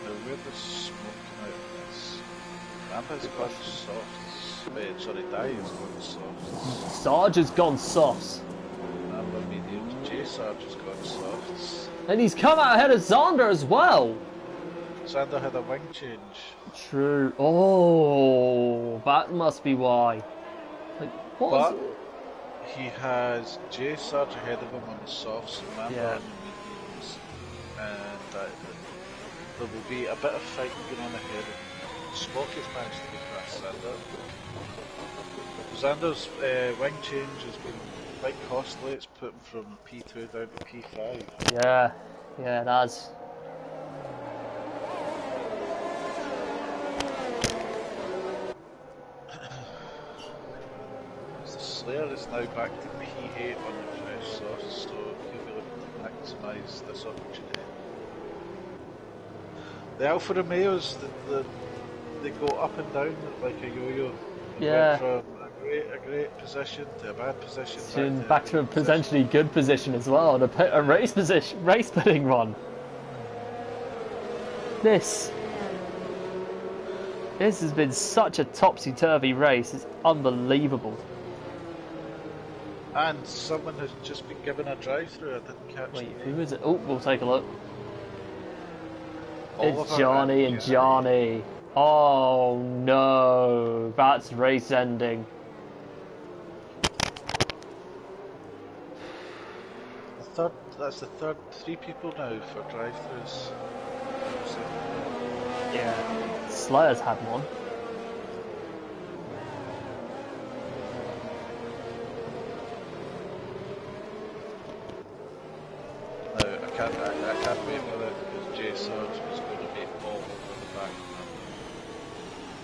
Now where does smoke come out of this? Rampa's got softs. Wait, sorry, Dye's got softs. Sarge has gone softs. Rampa mediums. J-Sarge has got softs. And he's come out ahead of Xander as well. Xander had a wing change. True. Oh, that must be why. Like, what? But he has J-Sarge ahead of him on the softs and Rampa on the mediums. And there will be a bit of fighting going on ahead of him. Smoke has managed to get past Xander. Xander's wing change has been quite costly. It's put him from P2 down to P5. Yeah, it has. The Slayer is now back to P8 on the fresh sauce, so he'll be looking to maximise this opportunity. The Alfa Romeos, they go up and down like a yo-yo. Yeah. Went from a great position to a bad position. Back to a potentially good position as well, and a race pitting one. This has been such a topsy-turvy race. It's unbelievable. And someone has just been given a drive-through. I didn't catch. Wait, who is it? Oh, we'll take a look. Oliver It's Johnny and Johnny. Oh no, that's race ending. That's the third. 3 people now for drive-throughs. Yeah, Slayer's had one. No, I can't wait for it because Jay Sarge was going to be all over the back.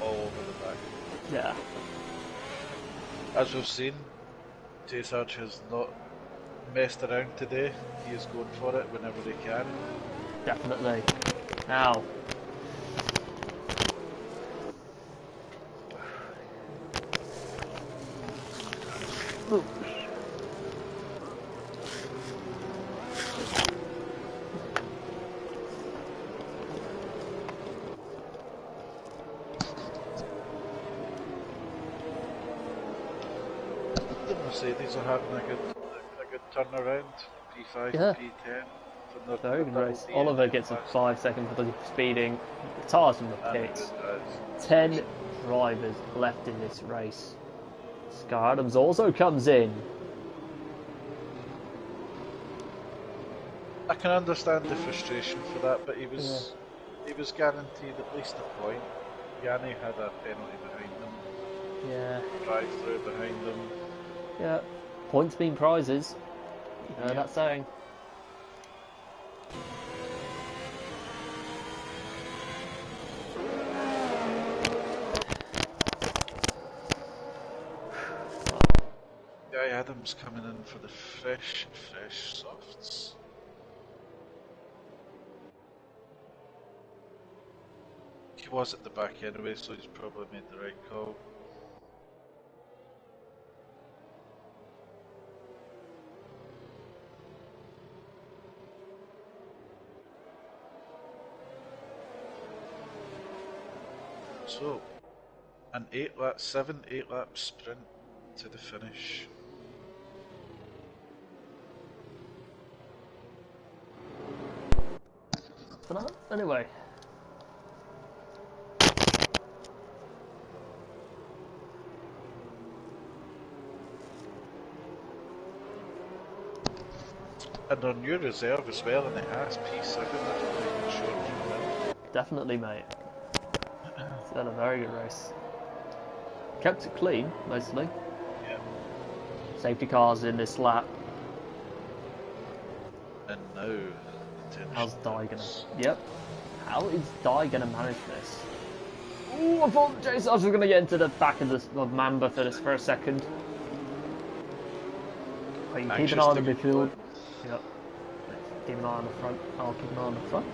All over the back. Yeah. As we've seen, Jay Sarge has not messed around today. He is going for it whenever he can. Definitely. Now. Ooh. The Mercedes are having a good turnaround. P5 Yeah. and P10. Very good race. Oliver gets a 5-second for the speeding. The tires from the pits. 10 drivers left in this race. Sky Adams also comes in. I can understand the frustration for that, but he was guaranteed at least a point. Yanni had a penalty behind him. Yeah. Drive through behind him. Yeah. Points mean prizes. You know that saying. Guy Adams coming in for the fresh softs. He was at the back anyway, so he's probably made the right call. So, an 8 lap sprint to the finish. For now, anyway. And on your reserve as well, and it has P7, I don't think it's short. Definitely, mate. It's done a very good race. Kept it clean, mostly. Yeah. Safety cars in this lap. And now, how's Dye gonna... Yep. How is Dye gonna manage this? Ooh, I thought Jason was gonna get into the back of Mamba for this for a second. Wait, keep an eye on the midfield. Yep. Keep an eye on the front. I'll keep an eye on the front.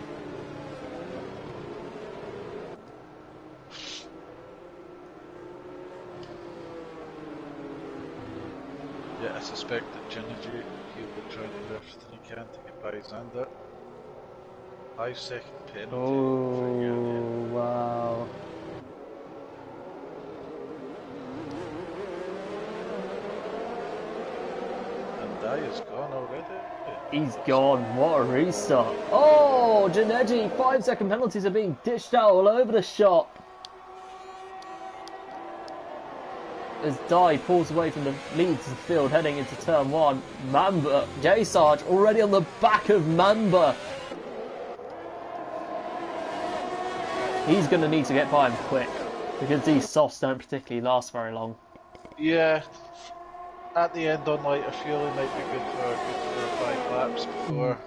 Yeah, I suspect that Jiniji, he'll be trying to do everything he can to get by Xander. 5-second penalty. Oh, wow. And Dye is gone already. He's gone. What a restart. Oh, Janeji, 5-second penalties are being dished out all over the shop. As Dye pulls away from the lead to the field, heading into turn 1. Mamba, J Sarge already on the back of Mamba. He's going to need to get by him quick, because these softs don't particularly last very long. Yeah, at the end on lighter fuel it might be good for 5 laps before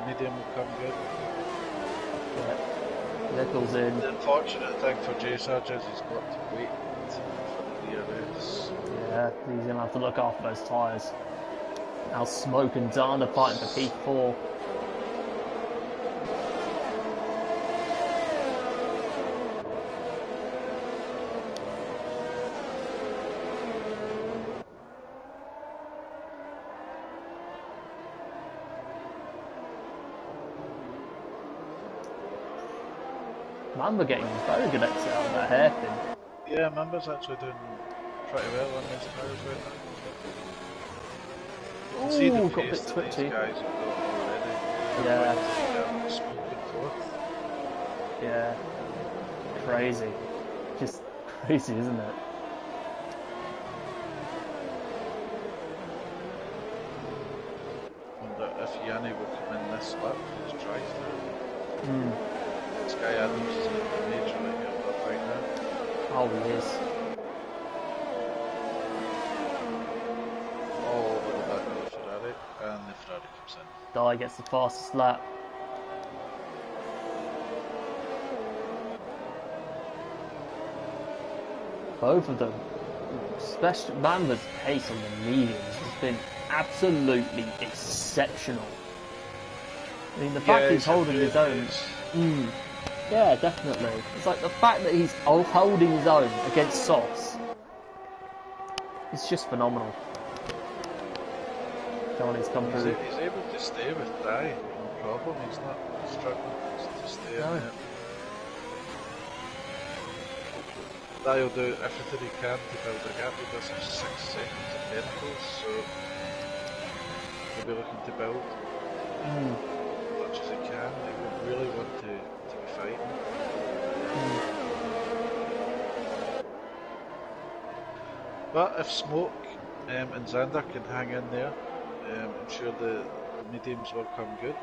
medium will come good. Yeah. Nichols in. The unfortunate thing for J Sarge is he's got to wait for the DRS. Yeah, he's going to have to look after those tyres. Now Smoke and Dan are fighting for P4. Mamba getting very good exit out of that hairpin. Yeah, Mamba's actually doing pretty well on these cars right now. You can see the Ooh, got a pace bit that twitchy. these guys have got already. Yeah. Smoking fourth. Yeah. Crazy. Just crazy, isn't it? Wonder if Yanni will come in this lap for his drive-through. Hmm. Sky Adams is majorly held up right now. Oh, he is. All over the back of the Ferrari, and the Ferrari comes in. Di gets the fastest lap. Both of them, especially Mamba's pace on the mediums has been absolutely exceptional. I mean, the fact he's holding his own. Yeah, definitely. It's like the fact that he's holding his own against Sauce. It's just phenomenal. Johnny's come through. He's able to stay with Dye, no problem. He's not struggling to stay in there. Dye will do everything he can to build a gap. He does have 6 seconds of Penalties, so he'll be looking to build as much as he can. He won't really want to be fighting. But if Smoke and Xander can hang in there, I'm sure the mediums will come good.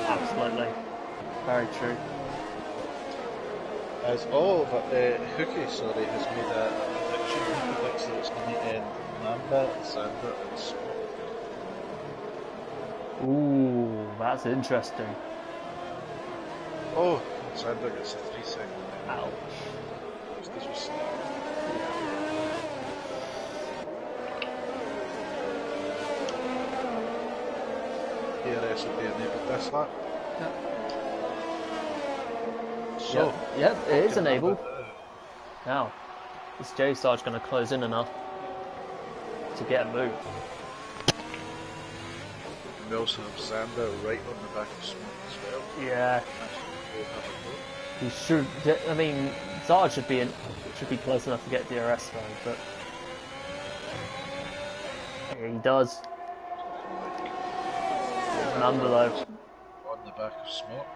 Absolutely. Very true. As Hookie, sorry, has made a prediction. He predicts that it's going to end Mamba, Xander, and Smoke. Ooh, that's interesting. Oh, Xander gets a 3-second. Ouch. Just as we see. DRS will be enabled this lap. Yep. So, yep, it is enabled. Now, is J Sarge going to close in enough to get a move? We also have Xander right on the back of Smoke as well. Yeah. He should. I mean, Sarge should be close enough to get DRS though, but yeah, he does. Mamba though. On the back of Smoke.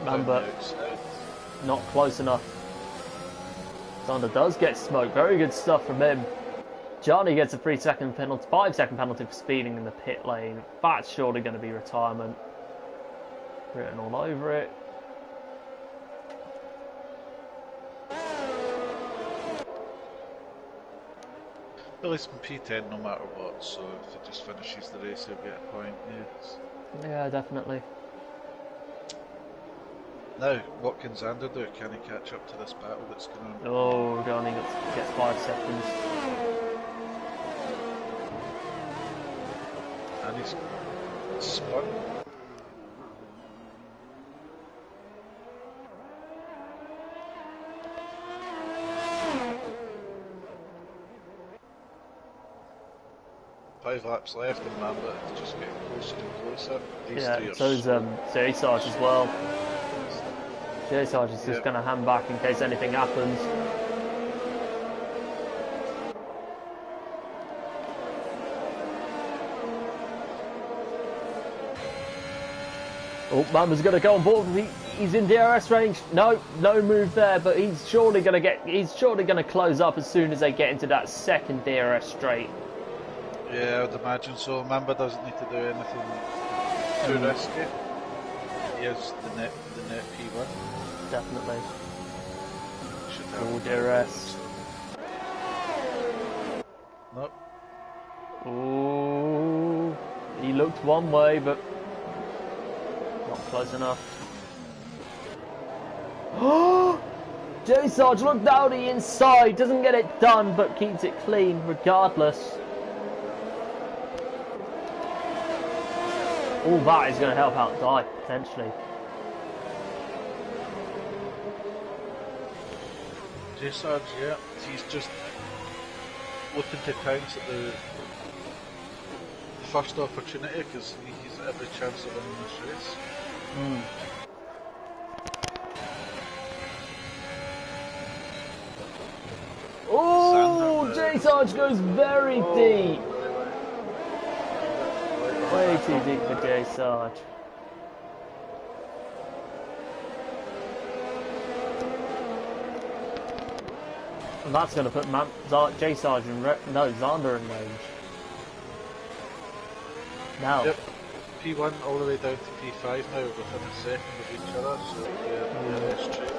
Mamba not close enough. Xander does get smoked. Very good stuff from him. Johnny gets a 3-second penalty, 5-second penalty for speeding in the pit lane. That's surely going to be retirement. Written all over it. Well, he's in P10 no matter what, so if he just finishes the race, he'll get a point. Yes. Yeah, definitely. Now, what can Xander do? Can he catch up to this battle that's going on? Oh, Johnny gets 5 seconds. And he's spun. Five laps left and Mamba is just getting closer and closer. These three are so is J Sarge as well. J Sarge is just going to hand back in case anything happens. Oh, Mamba's going to go on board. He's in DRS range. No move there, but he's surely going to close up as soon as they get into that second DRS straight. Yeah, I would imagine so. Mamba doesn't need to do anything too risky. He has the net P1. Definitely. Should have DRS. Nope. Ooh, he looked one way, but not close enough. Oh, J Sarge looked down the inside, doesn't get it done, but keeps it clean regardless. All that is going to help out Di, potentially. J Sarge, yeah, he's just looking to pounce at the first opportunity because he's every chance of winning this race. Oh, J Sarge goes very deep. Way too deep for J Sarge. And that's going to put J Sarge in Xander in range. Now. Yep. P1 all the way down to P5 now, within a second of each other, so yeah, that's true.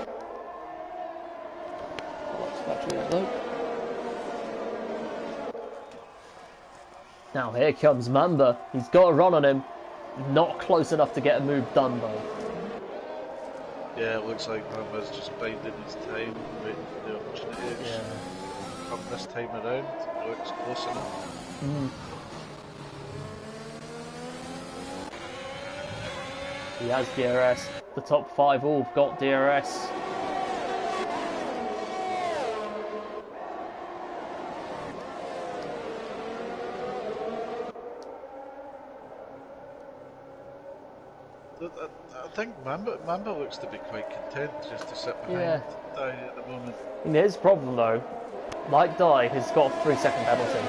Now here comes Mamba. He's got a run on him. Not close enough to get a move done though. Yeah, it looks like Mamba's just biding his time, waiting for the opportunity. Yeah. Come this time around, it looks close enough. He has DRS. The top 5 all have got DRS. I think Mamba looks to be quite content just to sit behind Dai at the moment. His problem though, like Dai, has got a 3-second penalty.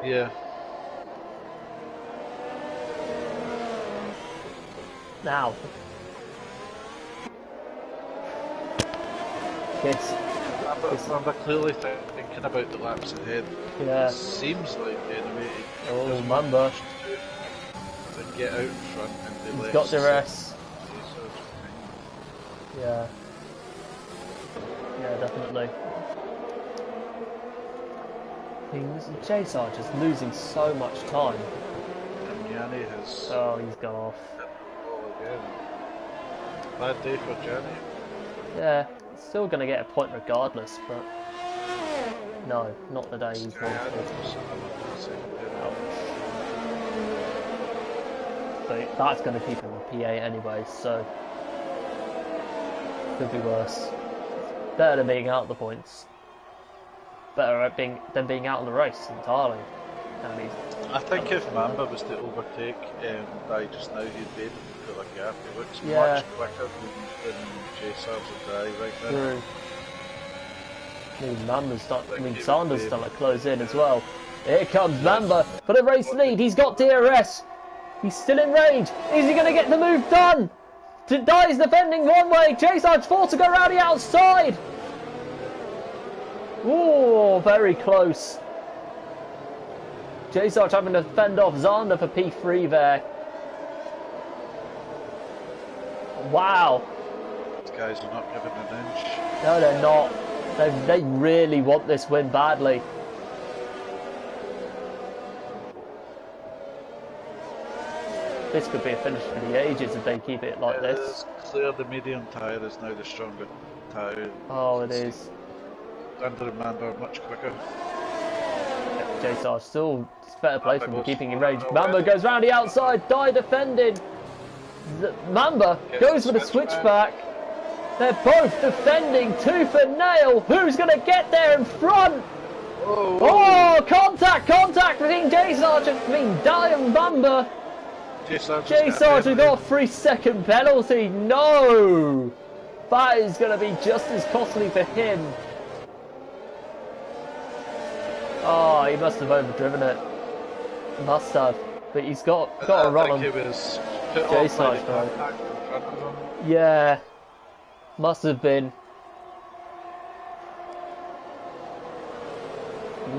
Yeah. Now. Yes. Mamba clearly thinking about the laps ahead. Yeah. It seems like anyway. Oh, Mamba. To get out in front and He's got DRS. Yeah. Yeah, definitely. J Sarge is losing so much time. And Yanni has... Oh, he's gone off. Again. Bad day for Yanni. Yeah, still going to get a point regardless, but... No, not the day he's wanted. But that's going to keep him in PA anyway, so... Could be worse. Better than being out of the points. Better at than being out of the race entirely. I think if Mamba was to overtake Dai just now, he'd be able to fill a gap. He looks much quicker than J Sarge and Dai right now. True. Sander's starting to close in as well. Here comes Mamba for the race lead. He's got DRS. He's still in range. Is he going to get the move done? Dai's defending one way. J Sarge forced to go around the outside. Ooh, very close. J Sarge having to fend off Xander for P3 there. Wow. These guys are not giving an inch. No, they're not. They really want this win badly. This could be a finish for the ages if they keep it like this. It's clear the medium tyre is now the stronger tyre. Oh, it is. Xander and Mamba are much quicker. J Sarge still better place for keeping in range. Mamba goes round the outside. Dai defending. Mamba goes for the switchback. They're both defending tooth and nail. Who's going to get there in front? Oh, contact between J Sarge and Dai and Mamba. J Sarge has got a 3-second penalty. No! That is going to be just as costly for him. Oh, he must have overdriven it. Must have. But he's got a run on J Sarge though. Yeah. Must have been.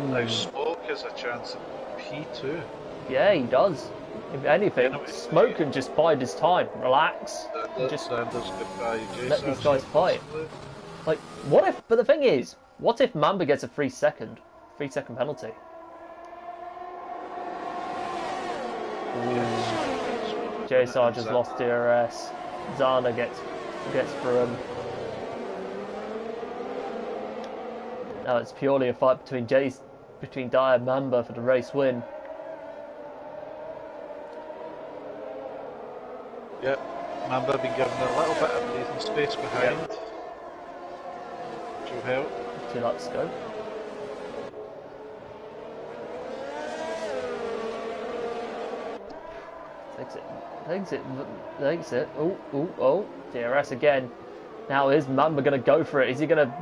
Now Smoke has a chance at P2. Yeah, he does. If anything, Smoke can just bide his time, relax, and just let these guys fight. Like, what if? But the thing is, what if Mamba gets a 3-second penalty? J Sarge has lost DRS. Xander gets through him. Now it's purely a fight between Dai and Mamba for the race win. Yep, Mamba been given a little bit of breathing space behind. Yep. Which will help. 2 laps to go. Takes it. Oh, DRS again. Now is Mamba going to go for it? Is he going to...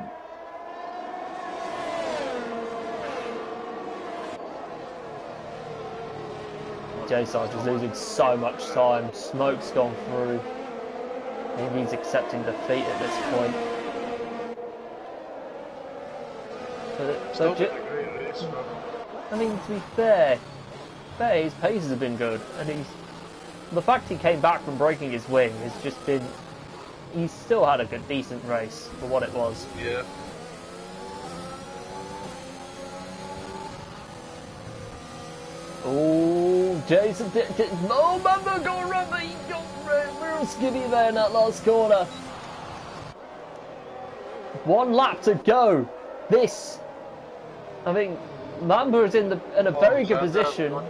J Sarge is losing so much time. Smoke's gone through. Maybe he's accepting defeat at this point. I mean, to be fair, his paces have been good, and the fact he came back from breaking his wing has just been... He's still had a decent race for what it was. Yeah. Oh, Jason, Mamba going around, but he got real skinny there in that last corner. 1 lap to go. I think Mamba is in a very good position. Oh,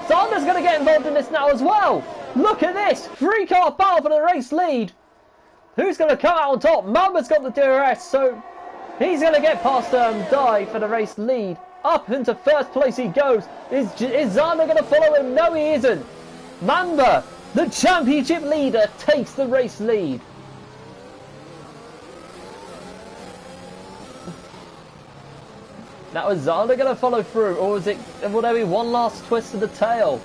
Xander's going to get involved in this now as well. Look at this, 3-car battle for the race lead. Who's going to come out on top? Mamba's got the DRS, so he's going to get past Dai for the race lead. Up into first place he goes. Is Xander going to follow him? No, he isn't. Mamba, the championship leader, takes the race lead. Now is Xander going to follow through, or will there be one last twist of the tail?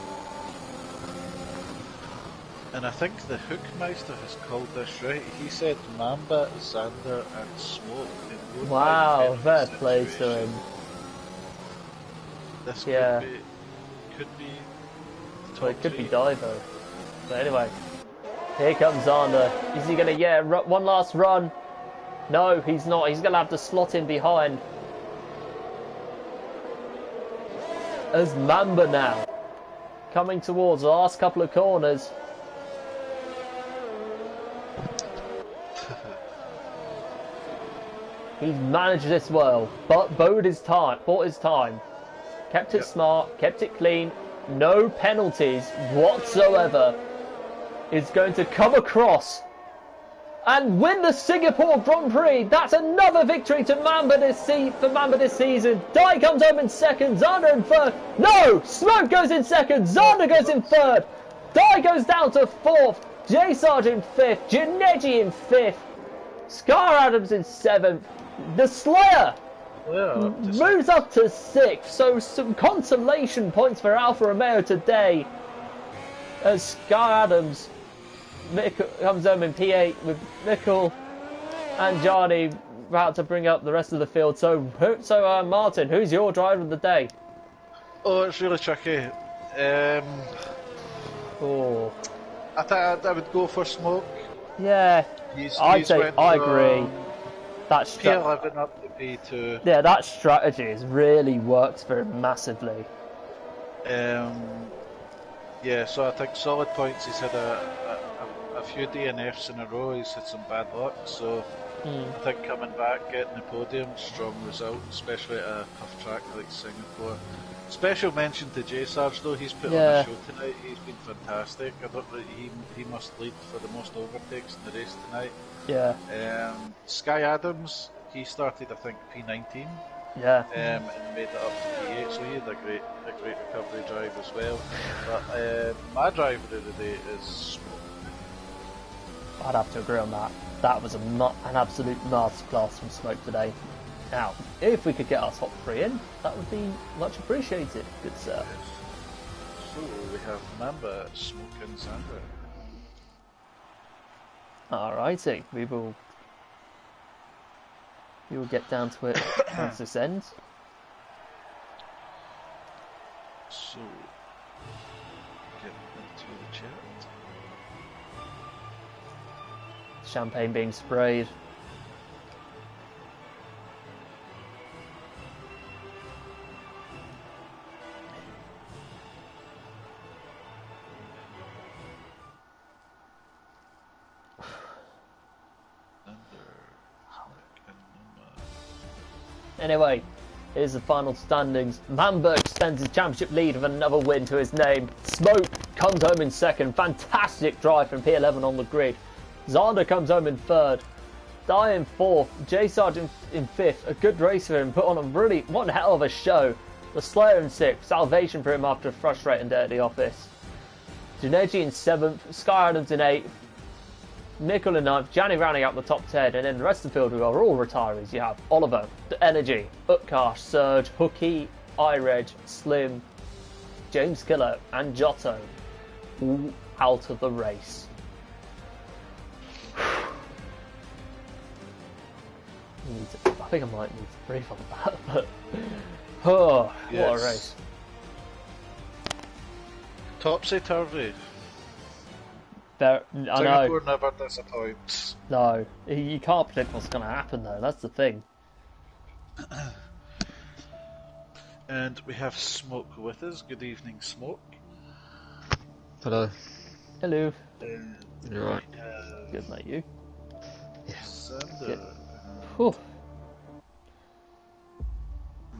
And I think the Hookmeister has called this right. He said Mamba, Xander and Smoke. Wow, fair play to him. This could be well, it could be Divo. But anyway, here comes Xander. Is he going to, one last run? No, he's not. He's going to have to slot in behind. As Mamba now, coming towards the last couple of corners. He's managed this well, but bought his time. Kept it smart, kept it clean, no penalties whatsoever. Is going to come across and win the Singapore Grand Prix. That's another victory to Mamba for Mamba this season. Dai comes home in second, Xander in third. No! Smoke goes in second, Xander goes in third. Dai goes down to fourth, J Sarge in fifth, Janeji in fifth, Scar Adams in seventh. The Slayer moves up to sixth, so some consolation points for Alfa Romeo today. As Scar Adams comes home in P8 with Mikkel and Johnny about to bring up the rest of the field. So Martin, who's your driver of the day? Oh, it's really tricky. I would go for Smoke. Yeah, I agree. That's P11 up to P2. Yeah, that strategy has really worked for him massively. Yeah, so I think solid points. He's had a few DNFs in a row. He's had some bad luck. So I think coming back, getting the podium, strong result, especially at a tough track like Singapore. Special mention to J Sarge though. He's put on a show tonight. He's been fantastic. I thought that he must lead for the most overtakes in the race tonight. Yeah. Sky Adams, he started I think P19. Yeah. And made it up to P8, so he had a great recovery drive as well. But my driver of the day is Smoke. I'd have to agree on that. That was an absolute masterclass from Smoke today. Now, if we could get our top 3 in, that would be much appreciated. Good sir. So we have Mamba, Smoke and Xander. Alrighty, we will get down to it once this ends. So, get into the chat. Champagne being sprayed. Anyway, here's the final standings. Mamba extends his championship lead with another win to his name. Smoke comes home in second. Fantastic drive from P11 on the grid. Xander comes home in third. Dai in fourth. J Sarge in fifth. A good race for him. Put on a really, one hell of a show. The Slayer in 6th, Salvation for him after a frustrating day at the office. Juneji in 7th, Sky Adams in 8th, Nickel in 9th, Janny rounding out the top 10, and then the rest of the field who are all retirees. You have Oliver, The Energy, Utkarsh, Surge, Hookie, iReg, Slim, James Killer, and Giotto all out of the race. I think I might need to brief on that, but oh, yes. What a race. Topsy-turvy. I Singapore never disappoints. No, you can't predict what's going to happen though, that's the thing. And we have Smoke with us. Good evening, Smoke. Hello. Hello. You're right. Good, mate, you? Yes. Good.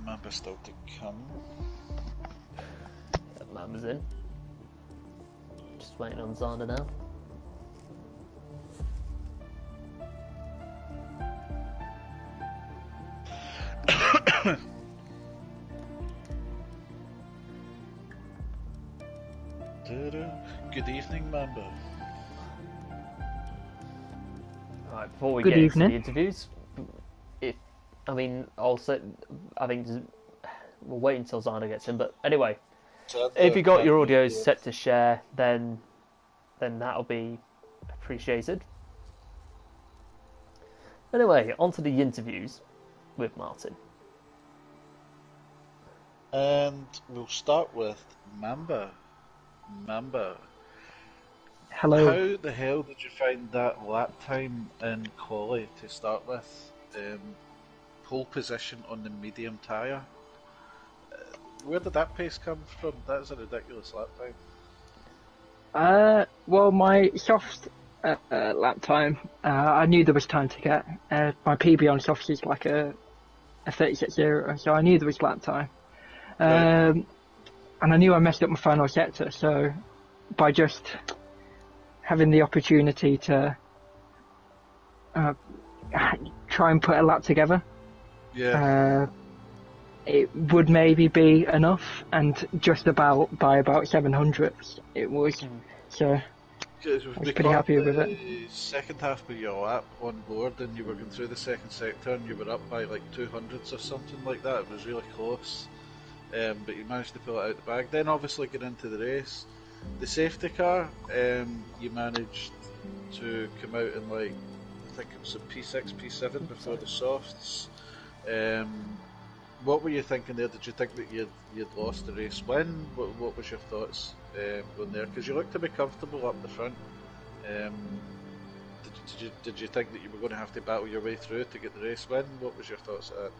Mamba still to come. That Mamba's in. Just waiting on Xander now. Good evening, Mamba. Right, before we Good get evening. into the interviews, I think we'll wait until Xander gets in. But anyway, if you got your audios set to share, then that'll be appreciated. Anyway, on to the interviews with Martin. And we'll start with Mamba. Mamba. Hello. How the hell did you find that lap time in quali to start with? Pole position on the medium tyre. Where did that pace come from? That's a ridiculous lap time. Well, my soft lap time, I knew there was time to get. My PB on softs is like a 36.0, so I knew there was lap time. Right. And I knew I messed up my final sector, so by just having the opportunity to try and put a lap together, it would maybe be enough, and just about by about 700ths it was. So I was pretty happy with it. The second half of your lap on board, and you were going through the second sector, and you were up by like 200ths or something like that. It was really close. But you managed to pull it out the bag. Then obviously get into the race. The safety car, you managed to come out in like, I think it was a P6, P7 before the softs. What were you thinking there? Did you think that you'd lost the race win? What was your thoughts going there? Because you looked to be comfortable up the front. Did you think that you were going to have to battle your way through to get the race win? What was your thoughts at that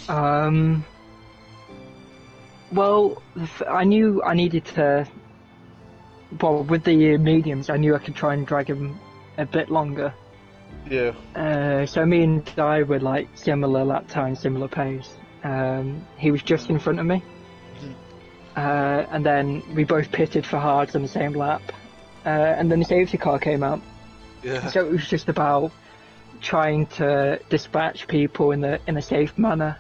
time? Well, I knew I needed to. Well, with the mediums, I knew I could try and drag him a bit longer. Yeah. So me and Di were like similar lap time, similar pace. He was just in front of me. And then we both pitted for hards on the same lap. And then the safety car came out. Yeah. So it was just about trying to dispatch people in a safe manner.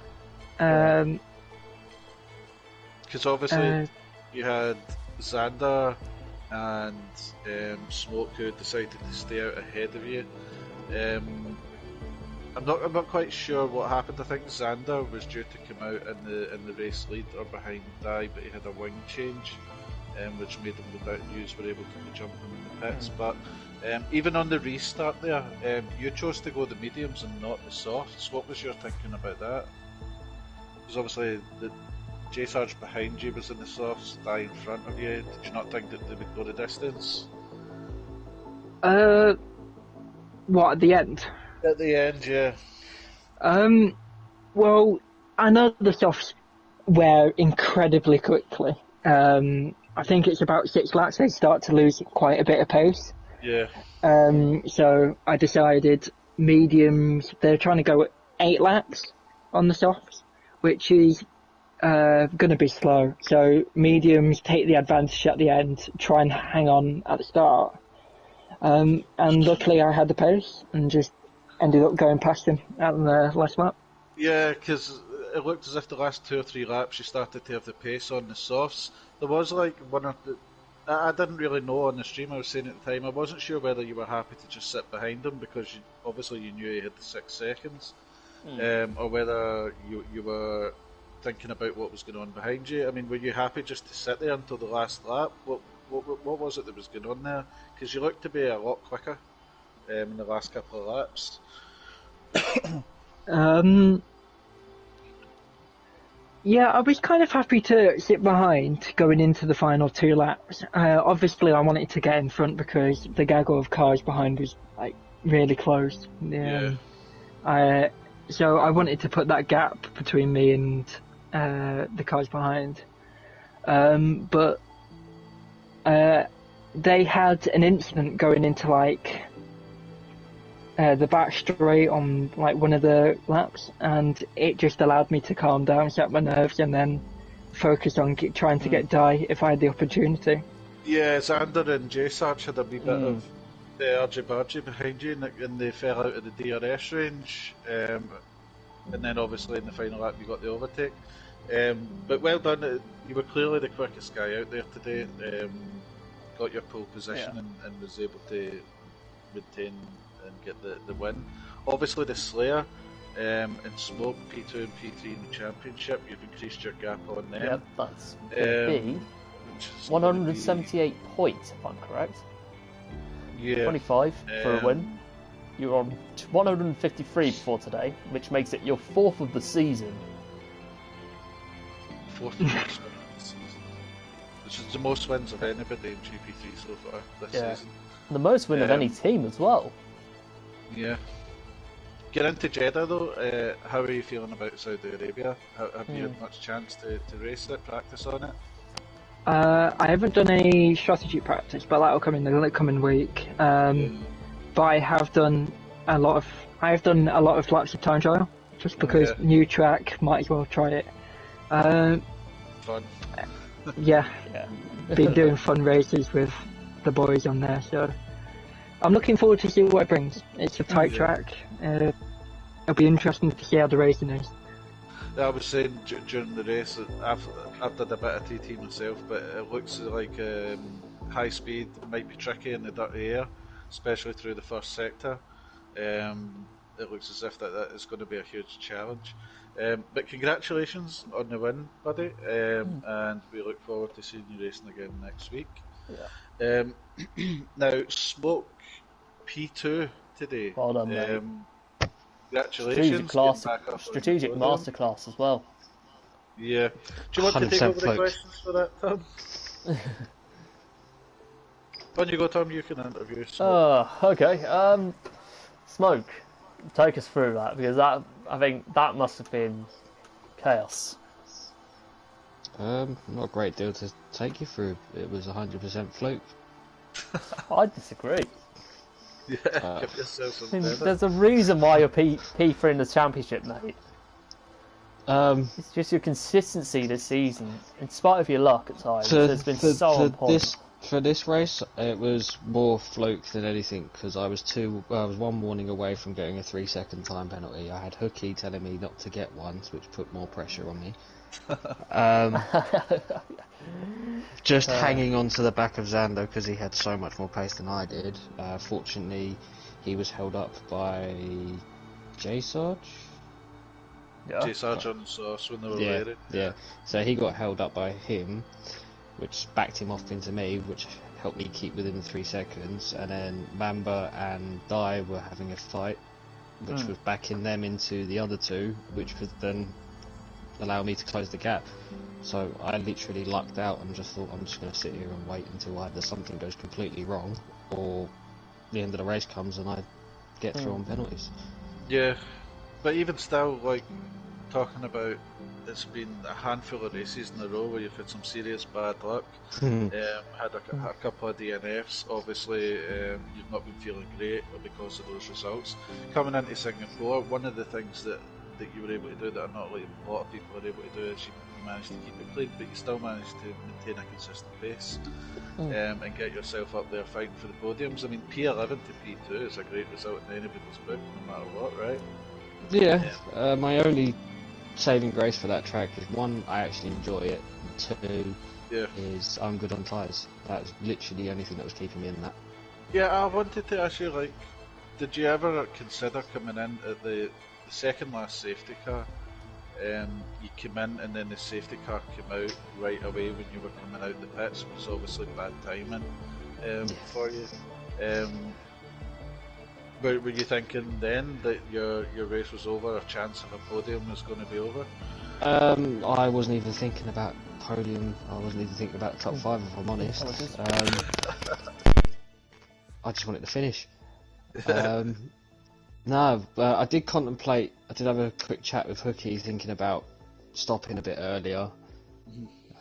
Because obviously you had Xander and Smoke who decided to stay out ahead of you. I'm not quite sure what happened. I think Xander was due to come out in the race lead or behind Di, but he had a wing change, which made him without use were able to jump in the pits. But even on the restart there, you chose to go the mediums and not the softs. What was your thinking about that? Because obviously the J-Sarge behind you was in the softs, Di in front of you. Did you not think that they would go the distance? What, at the end? At the end, yeah. Well, I know the softs wear incredibly quickly. I think it's about 6 laps they start to lose quite a bit of pace. Yeah. So I decided mediums, they're trying to go at 8 laps on the softs, which is going to be slow. So mediums take the advantage at the end, try and hang on at the start. And luckily I had the pace and just ended up going past him at the last lap. Yeah, because it looked as if the last 2 or 3 laps you started to have the pace on the softs. There was like one or two, I didn't really know on the stream. I was saying at the time I wasn't sure whether you were happy to just sit behind him because obviously you knew he had the 6 seconds, or whether you were thinking about what was going on behind you. I mean, were you happy just to sit there until the last lap? What was it that was going on there? Because you looked to be a lot quicker in the last couple of laps. Yeah, I was kind of happy to sit behind going into the final 2 laps. Obviously, I wanted to get in front because the gaggle of cars behind was like really close. So I wanted to put that gap between me and the cars behind. But they had an incident going into like the back straight on like one of the laps, and it just allowed me to calm down, set my nerves, and then focus on trying to get die if I had the opportunity. Yeah, Xander and J-Sarge had a wee bit of the argy-bargy behind you, and they fell out of the DRS range, and then obviously in the final lap you got the overtake. But well done, you were clearly the quickest guy out there today, got your pole position and was able to maintain and get the win. Obviously the Slayer and Smoke, P2 and P3 in the championship, you've increased your gap on them. Yep, that's B. 178 points, if I'm correct. Yeah. 25 for a win. You're on 153 before today, which makes it your 4th of the season. 4th of the season. Which is the most wins of anybody in GP3 so far this season. The most win of any team as well. Yeah. Get into Jeddah though, how are you feeling about Saudi Arabia? Have you had much chance to race it, practice on it? I haven't done any strategy practice, but that'll come in the coming week. But I have done a lot of laps of time trial, just because new track, might as well try it. Fun. Yeah. Been doing fun races with the boys on there, so I'm looking forward to see what it brings. It's a tight track. It'll be interesting to see how the racing is. I was saying during the race, I've done a bit of TT myself, but it looks like high speed might be tricky in the dirty air, especially through the first sector. It looks as if that is going to be a huge challenge. But congratulations on the win, buddy, and we look forward to seeing you racing again next week. Now, Smoke P2 today. Well done, mate. Congratulations. Strategic masterclass as well. Yeah. Do you want to take over the questions for that, Tom? When you go, Tom, you can interview Smoke. Okay. Smoke, take us through that, because I think that must have been chaos. Not a great deal to take you through. It was 100% fluke. I disagree. Yeah, give yourself some credit. There's a reason why you're P3 in the championship, mate. It's just your consistency this season, in spite of your luck at times, has been so on point. For this race, it was more fluke than anything, because I was 1 warning away from getting a 3-second time penalty. I had Hooky telling me not to get one, which put more pressure on me. Just hanging on to the back of Xander because he had so much more pace than I did. Fortunately, he was held up by J-Sarge. J-Sarge on the sauce when they were ready. Yeah, so he got held up by him, which backed him off into me, which helped me keep within the 3 seconds. And then Mamba and Dai were having a fight, which was backing them into the other two, which would then allow me to close the gap. So I literally lucked out and just thought, I'm just going to sit here and wait until either something goes completely wrong or the end of the race comes and I get through on penalties. Yeah, but even still, like, talking about, it's been a handful of races in a row where you've had some serious bad luck. Had a couple of DNFs. Obviously, you've not been feeling great because of those results. Coming into Singapore, one of the things that you were able to do that not like a lot of people are able to do is you managed to keep it clean, but you still managed to maintain a consistent pace and get yourself up there fighting for the podiums. I mean, P11 to P2 is a great result in anybody's book, no matter what, right? Yeah, my only saving grace for that track is, one, I actually enjoy it, and two, Yeah. is I'm good on tyres. That's literally the only thing that was keeping me in that. Yeah, I wanted to ask you, like, did you ever consider coming in at the second last safety car? You came in and then the safety car came out right away when you were coming out the pits, which was obviously bad timing for you. Were you thinking then that your race was over, a chance of a podium was going to be over? I wasn't even thinking about podium. I wasn't even thinking about top 5, if I'm honest. I just wanted to finish. No, I did contemplate. I did have a quick chat with Hookie, thinking about stopping a bit earlier,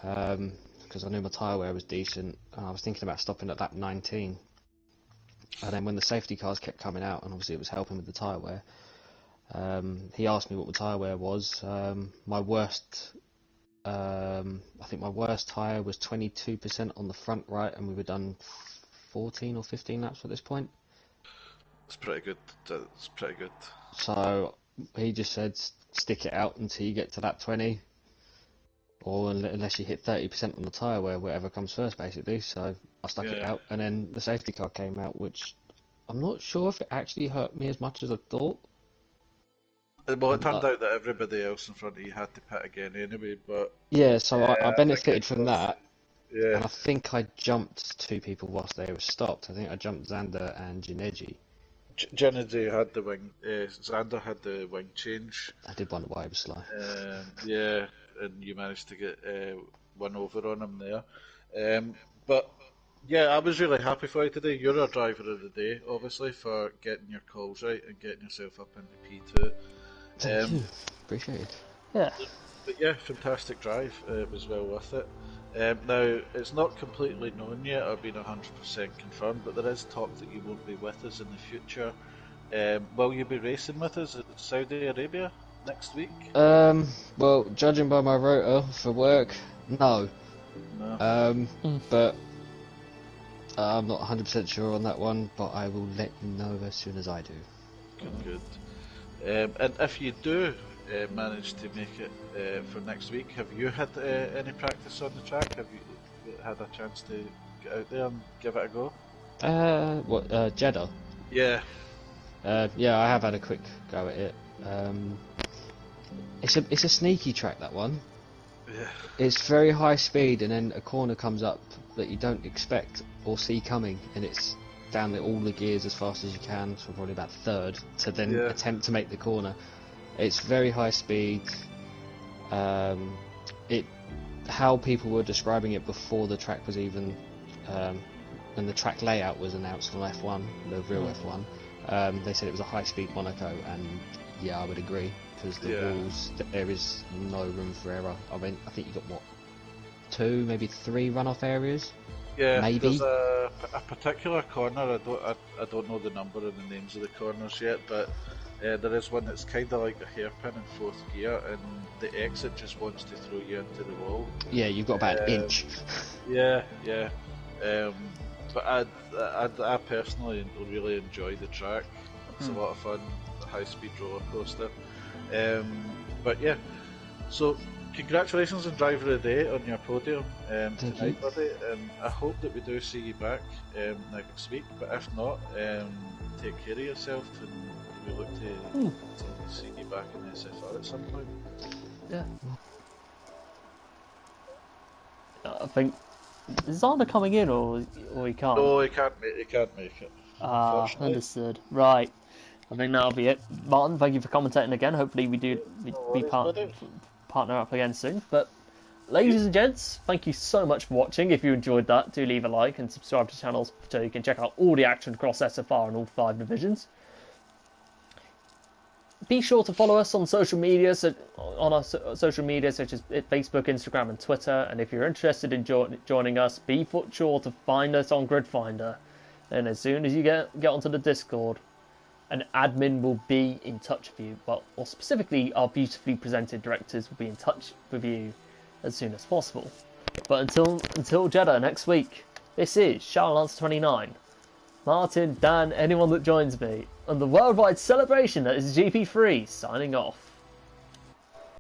because I knew my tyre wear was decent, and I was thinking about stopping at lap 19. And then when the safety cars kept coming out, and obviously it was helping with the tyre wear, he asked me what my tyre wear was. My worst, I think my worst tyre was 22% on the front right, and we were done 14 or 15 laps at this point. It's pretty good. That's pretty good. So he just said, stick it out until you get to lap 20, or unless you hit 30% on the tyre wear, whatever comes first, basically. So I stuck it out, and then the safety car came out, which I'm not sure if it actually hurt me as much as I thought. Well, it turned out that everybody else in front of you had to pit again anyway, but... Yeah, so I benefited from that. Yeah. And I think I jumped 2 people whilst they were stopped. I think I jumped Xander and Jineji. Genegy had the wing, Xander had the wing change. I did wonder why it was slow. Yeah, and you managed to get one over on him there. But yeah, I was really happy for you today. You're our driver of the day, obviously, for getting your calls right and getting yourself up into P2. Thank you. Appreciate it. Yeah. But yeah, fantastic drive. It was well worth it. Now, it's not completely known yet or been 100% confirmed, but there is talk that you won't be with us in the future. Will you be racing with us at Saudi Arabia next week? Well, judging by my rota for work, no. But I'm not 100% sure on that one, but I will let you know as soon as I do. Good. And if you do manage to make it for next week, have you had any practice on the track? Have you had a chance to get out there and give it a go? Jeddah? Yeah. Yeah, I have had a quick go at it. It's a sneaky track, that one. Yeah. It's very high speed, and then a corner comes up that you don't expect or see coming, and it's down all the gears as fast as you can, so probably about third, to then attempt to make the corner. It's very high speed. How people were describing it before the track was even, and the track layout was announced on F1, the real F1. They said it was a high-speed Monaco, and yeah, I would agree, because the rules, there is no room for error. I mean, I think you got 2, maybe 3 runoff areas. Yeah, maybe. There's a particular corner. I don't know the number and the names of the corners yet, but there is one that's kind of like a hairpin in 4th gear, and the exit just wants to throw you into the wall. Yeah, you've got about an inch. Yeah. But I personally really enjoy the track. It's a lot of fun, a high-speed roller coaster. But yeah, so congratulations on Driver of the Day on your podium tonight, buddy. And I hope that we do see you back next week. But if not, take care of yourself, and we look to see you back in SFR at some point. Yeah. I think is Xander coming in, or he can't? No, he can't make it. Understood. Right. I think that'll be it. Martin, thank you for commentating again. Hopefully we partner up again soon. But ladies and gents, thank you so much for watching. If you enjoyed that, do leave a like and subscribe to the channel so you can check out all the action across SFR and all 5 divisions. Be sure to follow us on social media, on our social media such as Facebook, Instagram and Twitter. And if you're interested in joining us, be sure to find us on Grid Finder. And as soon as you get onto the Discord, an admin will be in touch with you. Well, or specifically, our beautifully presented directors will be in touch with you as soon as possible. But until Jeddah next week, this is Shadowlancer29, Martin, Dan, anyone that joins me, and the worldwide celebration that is GP3 signing off.